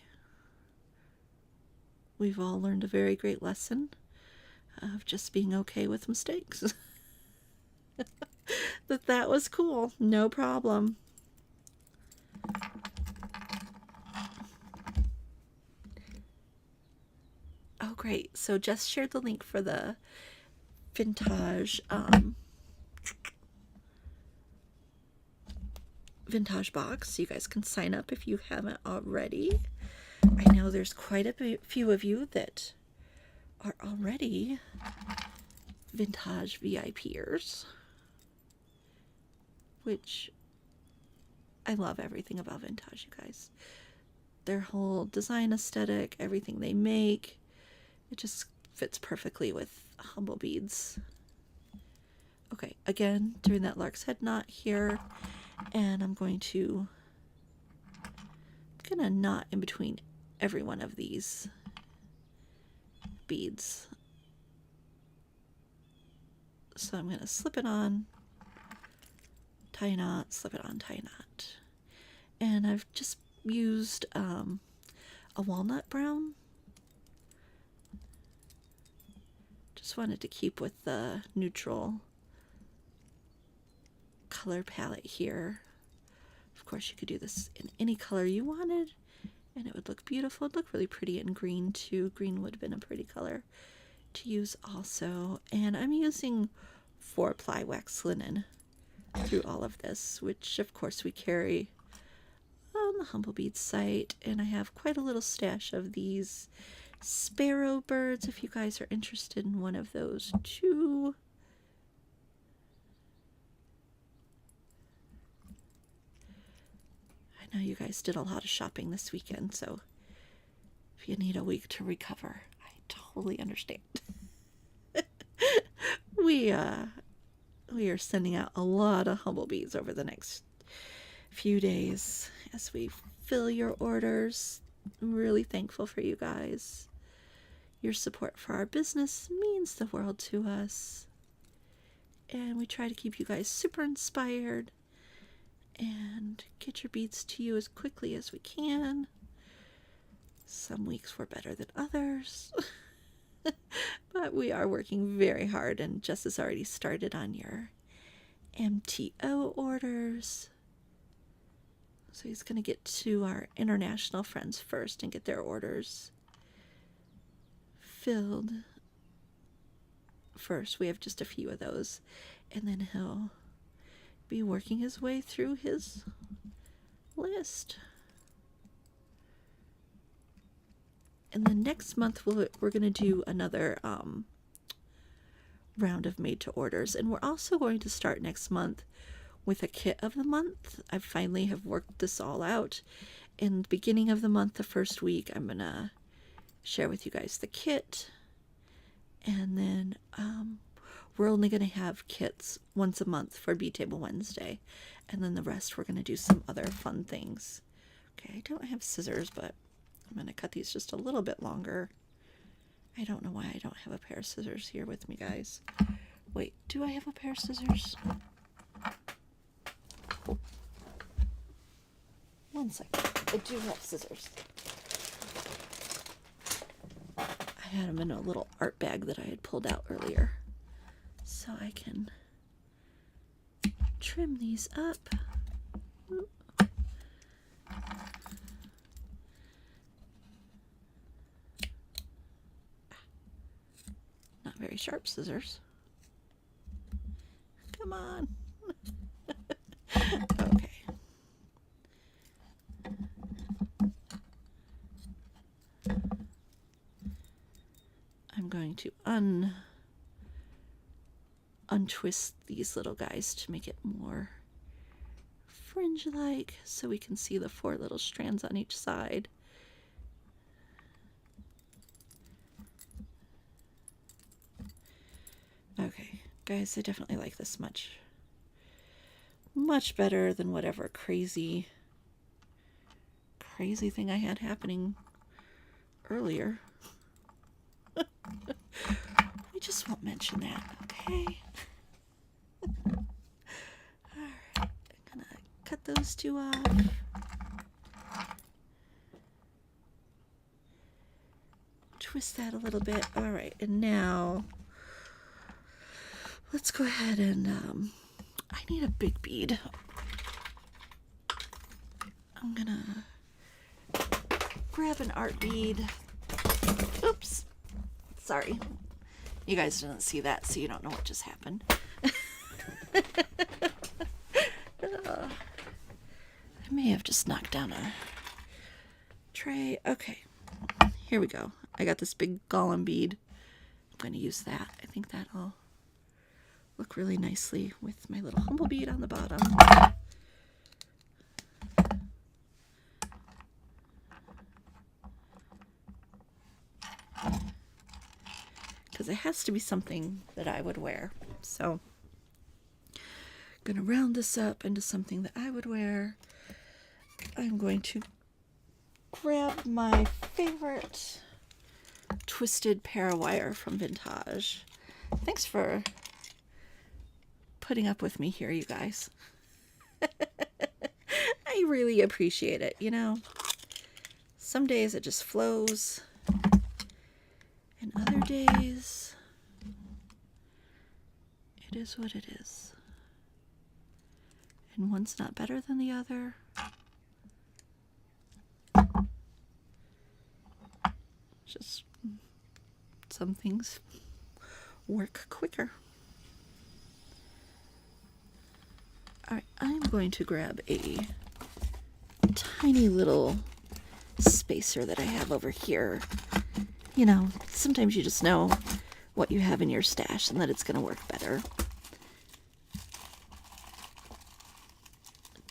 We've all learned a very great lesson of just being okay with mistakes. That was cool. No problem. Oh, great. So Jess shared the link for the Vintage Vintage box. You guys can sign up if you haven't already. I know there's quite a few of you that are already Vintage VIPers, which I love everything about Vintage, you guys. Their whole design aesthetic, everything they make, it just fits perfectly with Humble Beads. Okay, again, doing that lark's head knot here, and I'm gonna knot in between every one of these beads. So I'm gonna slip it on, tie a knot, slip it on, tie a knot. And I've just used a walnut brown. Just wanted to keep with the neutral color palette here. Of course, you could do this in any color you wanted, and it would look beautiful. It'd look really pretty in green too. Green would have been a pretty color to use also. And I'm using 4-ply wax linen through all of this, which of course we carry on the Humble Beads site. And I have quite a little stash of these sparrow birds if you guys are interested in one of those too. I know you guys did a lot of shopping this weekend, so if you need a week to recover, I totally understand. We are sending out a lot of Humble Beads over the next few days as we fill your orders. I'm really thankful for you guys. Your support for our business means the world to us. And we try to keep you guys super inspired and get your beads to you as quickly as we can. Some weeks were better than others. But we are working very hard, and Jess has already started on your MTO orders. So he's going to get to our international friends first and get their orders filled first. We have just a few of those, and then he'll be working his way through his list. And then next month we're going to do another round of made to orders, and we're also going to start next month with a kit of the month. I finally have worked this all out. In the beginning of the month, the first week, I'm going to share with you guys the kit, and then we're only going to have kits once a month for Bead Table Wednesday, and then the rest we're going to do some other fun things. Okay, I don't have scissors, but I'm going to cut these just a little bit longer. I don't know why I don't have a pair of scissors here with me, guys. Wait, do I have a pair of scissors? One second. I do have scissors. I had them in a little art bag that I had pulled out earlier. So I can trim these up. Not very sharp scissors. Come on. Okay. I'm going to untwist these little guys to make it more fringe-like, so we can see the 4 little strands on each side. Okay, guys, I definitely like this much Much better than whatever crazy thing I had happening earlier. We just won't mention that, okay? Alright, I'm gonna cut those two off. Twist that a little bit. Alright, and now let's go ahead and I need a big bead. I'm gonna grab an art bead. Oops. Sorry. You guys didn't see that, so you don't know what just happened. I may have just knocked down a tray. Okay. Here we go. I got this big golem bead. I'm going to use that. I think that'll look really nicely with my little humble bead on the bottom. Because it has to be something that I would wear. So I'm going to round this up into something that I would wear. I'm going to grab my favorite twisted parawire from Vintaj. Thanks for putting up with me here, you guys. I really appreciate it, you know. Some days it just flows, and other days it is what it is. And one's not better than the other. Just some things work quicker. Alright, I'm going to grab a tiny little spacer that I have over here. You know, sometimes you just know what you have in your stash and that it's going to work better.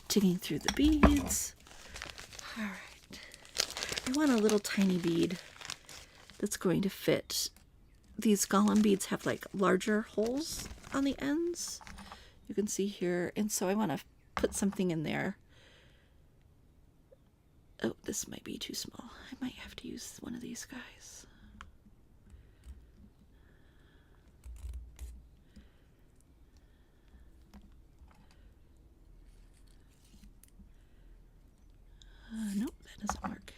Digging through the beads. Alright. I want a little tiny bead that's going to fit. These golem beads have like larger holes on the ends. You can see here. And so I want to put something in there. Oh, this might be too small. I might have to use one of these guys. Nope, that doesn't work.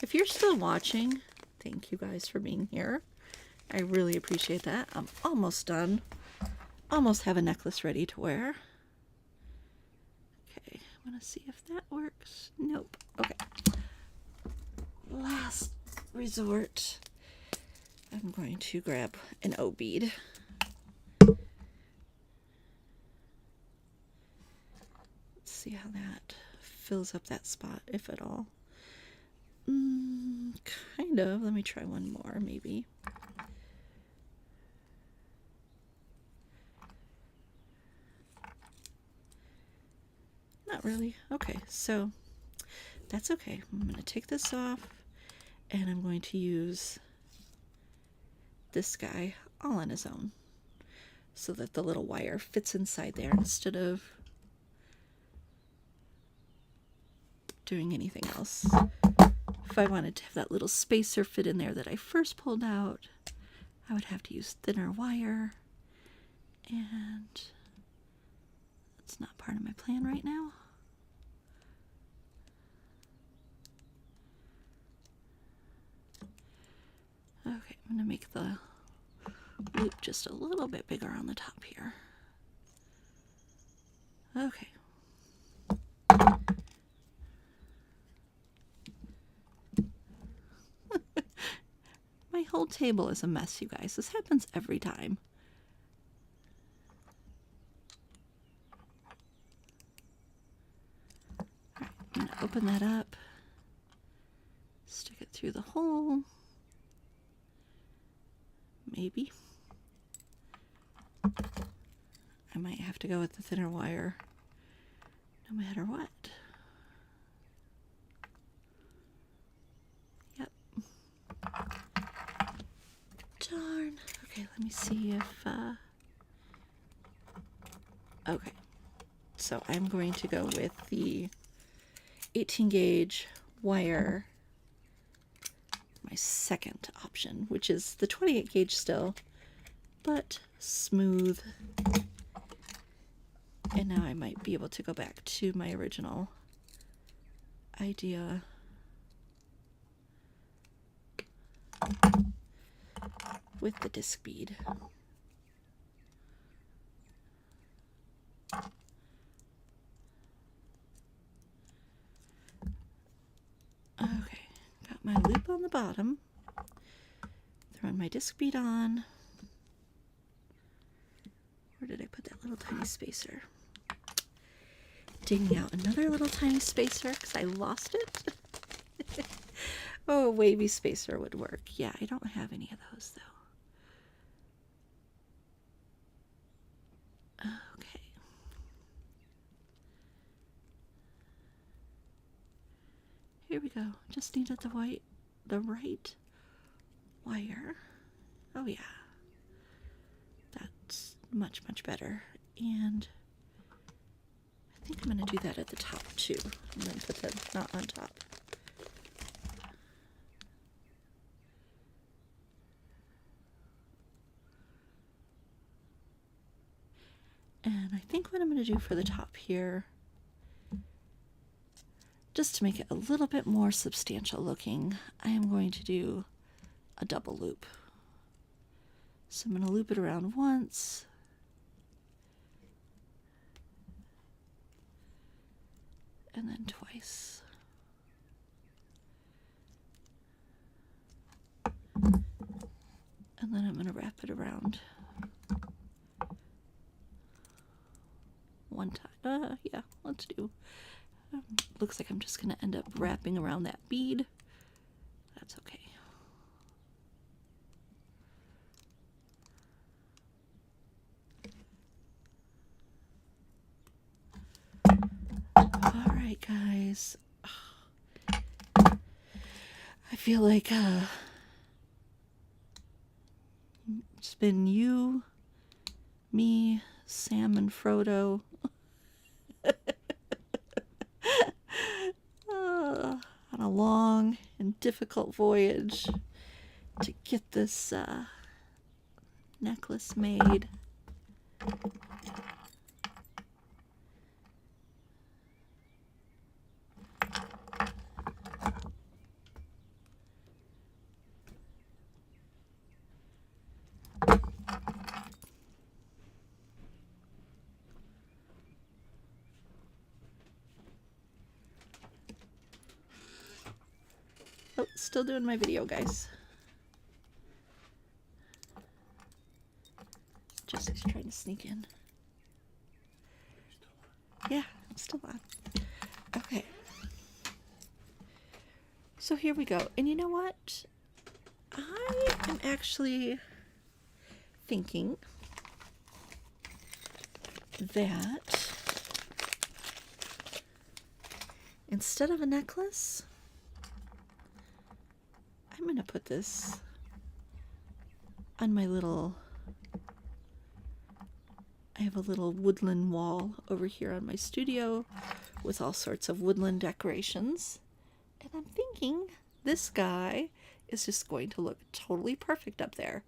If you're still watching, thank you guys for being here. I really appreciate that. I'm almost done. Almost have a necklace ready to wear. Okay, I'm gonna see if that works. Nope. Okay. Last resort. I'm going to grab an O bead. Let's see how that fills up that spot, if at all. Kind of. Let me try one more, maybe. Not really. Okay, so that's okay. I'm going to take this off, and I'm going to use this guy all on his own so that the little wire fits inside there instead of doing anything else. If I wanted to have that little spacer fit in there that I first pulled out, I would have to use thinner wire, and that's not part of my plan right now. Okay, I'm going to make the loop just a little bit bigger on the top here. Okay. My whole table is a mess, you guys. This happens every time. All right, I'm going to open that up, stick it through the hole. Maybe. I might have to go with the thinner wire no matter what. Yep. Darn. Okay, let me see if, okay. So I'm going to go with the 18 gauge wire, my second option, which is the 28 gauge still, but smooth. And now I might be able to go back to my original idea. With the disc bead. Okay, got my loop on the bottom. Throwing my disc bead on. Where did I put that little tiny spacer? Digging out another little tiny spacer because I lost it. Oh, a wavy spacer would work. Yeah, I don't have any of those though. Okay. Here we go. Just needed the right wire. Oh yeah. That's much, much better. And I think I'm going to do that at the top too. And then put the knot on top. And I think what I'm going to do for the top here, just to make it a little bit more substantial looking, I am going to do a double loop. So I'm going to loop it around once. And then twice. And then I'm going to wrap it around one time. Yeah, let's do. Looks like I'm just going to end up wrapping around that bead. That's okay. All right, guys. I feel like it's been you, me, Sam, and Frodo. On a long and difficult voyage to get this necklace made. Oh, still doing my video, guys. Jesse's trying to sneak in. Yeah, I'm still on. Okay. So here we go. And you know what? I am actually thinking that instead of a necklace, I'm going to put this on my little, I have a little woodland wall over here on my studio with all sorts of woodland decorations. And I'm thinking this guy is just going to look totally perfect up there.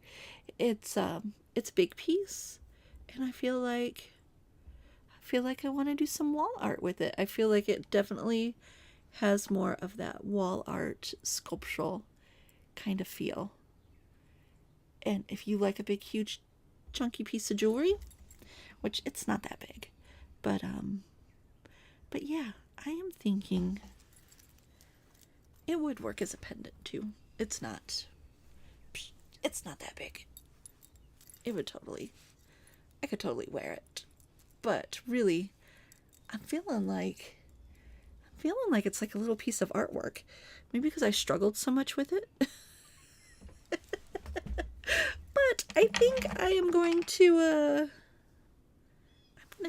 It's a big piece, and I feel like I want to do some wall art with it. I feel like it definitely has more of that wall art sculptural kind of feel. And if you like a big, huge, chunky piece of jewelry, which it's not that big, but yeah, I am thinking it would work as a pendant too. It's not that big. It would I could totally wear it. But really, I'm feeling like it's like a little piece of artwork. Maybe because I struggled so much with it. But I think I am going to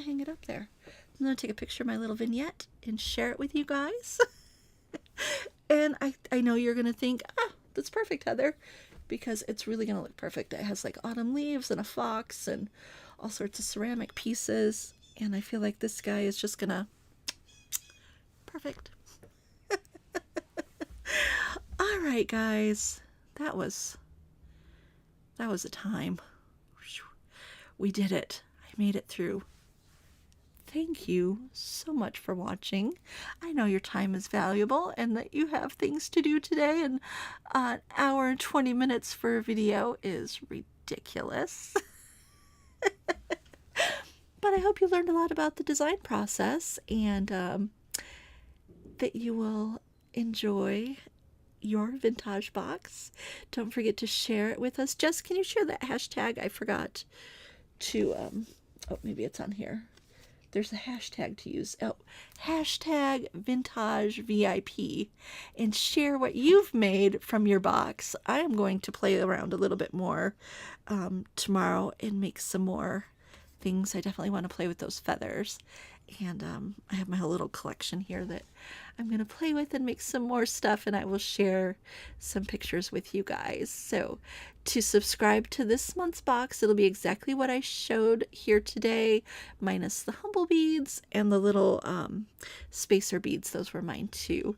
hang it up there. I'm going to take a picture of my little vignette and share it with you guys. And I know you're going to think, that's perfect, Heather, because it's really going to look perfect. It has like autumn leaves and a fox and all sorts of ceramic pieces. And I feel like this guy is just going to... perfect. All right, guys. That was a time. We did it. I made it through. Thank you so much for watching. I know your time is valuable and that you have things to do today, and an hour and 20 minutes for a video is ridiculous. But I hope you learned a lot about the design process, and that you will enjoy your Vintaj box. Don't forget to share it with us. Jess, can you share that hashtag? I forgot to, oh, maybe it's on here. There's a hashtag to use. Oh, hashtag Vintaj VIP, and share what you've made from your box. I am going to play around a little bit more tomorrow and make some more things. I definitely want to play with those feathers. And I have my whole little collection here that I'm going to play with and make some more stuff, and I will share some pictures with you guys. So to subscribe to this month's box, it'll be exactly what I showed here today, minus the humble beads and the little spacer beads. Those were mine too.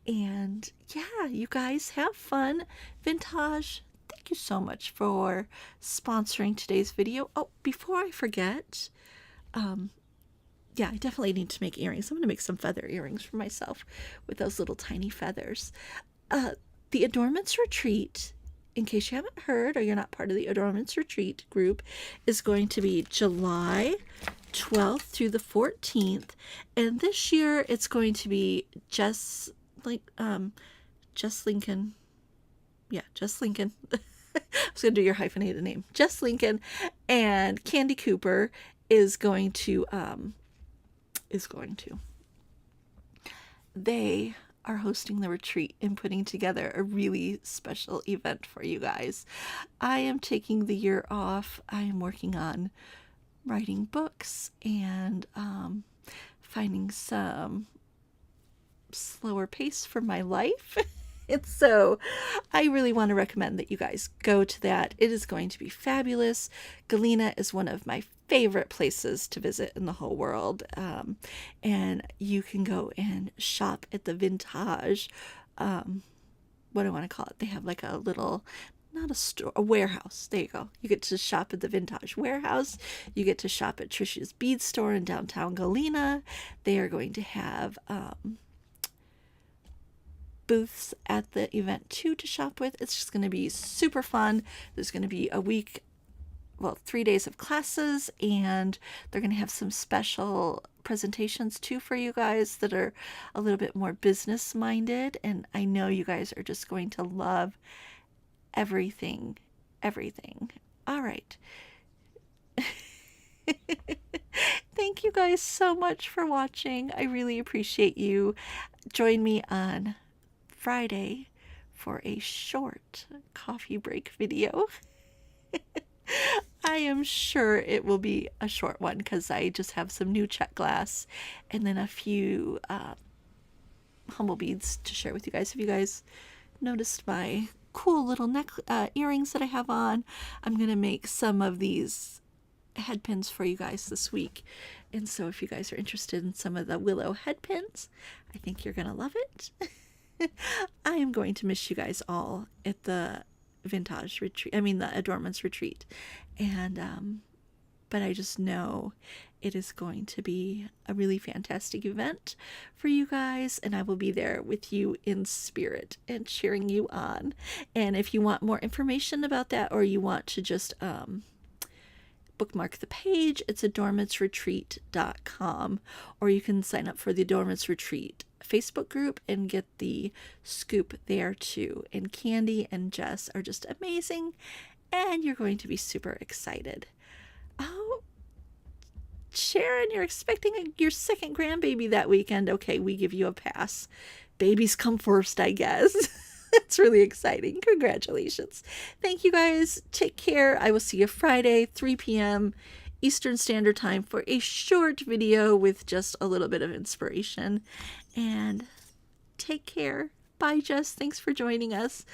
And yeah, you guys have fun. Vintaj, thank you so much for sponsoring today's video. Oh, before I forget, yeah, I definitely need to make earrings. I'm going to make some feather earrings for myself with those little tiny feathers. The Adornments Retreat, in case you haven't heard or you're not part of the Adornments Retreat group, is going to be July 12th through the 14th. And this year it's going to be Jess Lincoln. Yeah, Jess Lincoln. I was going to do your hyphenated name. Jess Lincoln and Candy Cooper is going to... They are hosting the retreat and putting together a really special event for you guys. I am taking the year off. I am working on writing books and finding some slower pace for my life. And so I really want to recommend that you guys go to that. It is going to be fabulous. Galena is one of my favorite places to visit in the whole world. And you can go and shop at the Vintaj, what do I want to call it? They have like a little, not a store, a warehouse. There you go. You get to shop at the Vintaj warehouse. You get to shop at Trisha's Bead Store in downtown Galena. They are going to have booths at the event too to shop with. It's just going to be super fun. There's going to be a week, well, 3 days of classes, and they're going to have some special presentations too for you guys that are a little bit more business minded. And I know you guys are just going to love everything. All right. Thank you guys so much for watching. I really appreciate you. Join me on Friday for a short coffee break video. I am sure it will be a short one because I just have some new check glass and then a few humble beads to share with you guys. If you guys noticed my cool little earrings that I have on, I'm going to make some of these head pins for you guys this week. And so if you guys are interested in some of the willow head pins, I think you're going to love it. I am going to miss you guys all at the Vintaj retreat. I mean, the Adornments Retreat. And, but I just know it is going to be a really fantastic event for you guys. And I will be there with you in spirit and cheering you on. And if you want more information about that, or you want to just, bookmark the page, it's adornmentsretreat.com, or you can sign up for the Adornments Retreat Facebook group and get the scoop there too. And Candy and Jess are just amazing, and you're going to be super excited. Oh, Sharon, you're expecting your second grandbaby that weekend. Okay, we give you a pass. Babies come first, I guess. It's really exciting. Congratulations. Thank you guys. Take care. I will see you Friday, 3 p.m. Eastern Standard Time for a short video with just a little bit of inspiration. And take care. Bye, Jess. Thanks for joining us.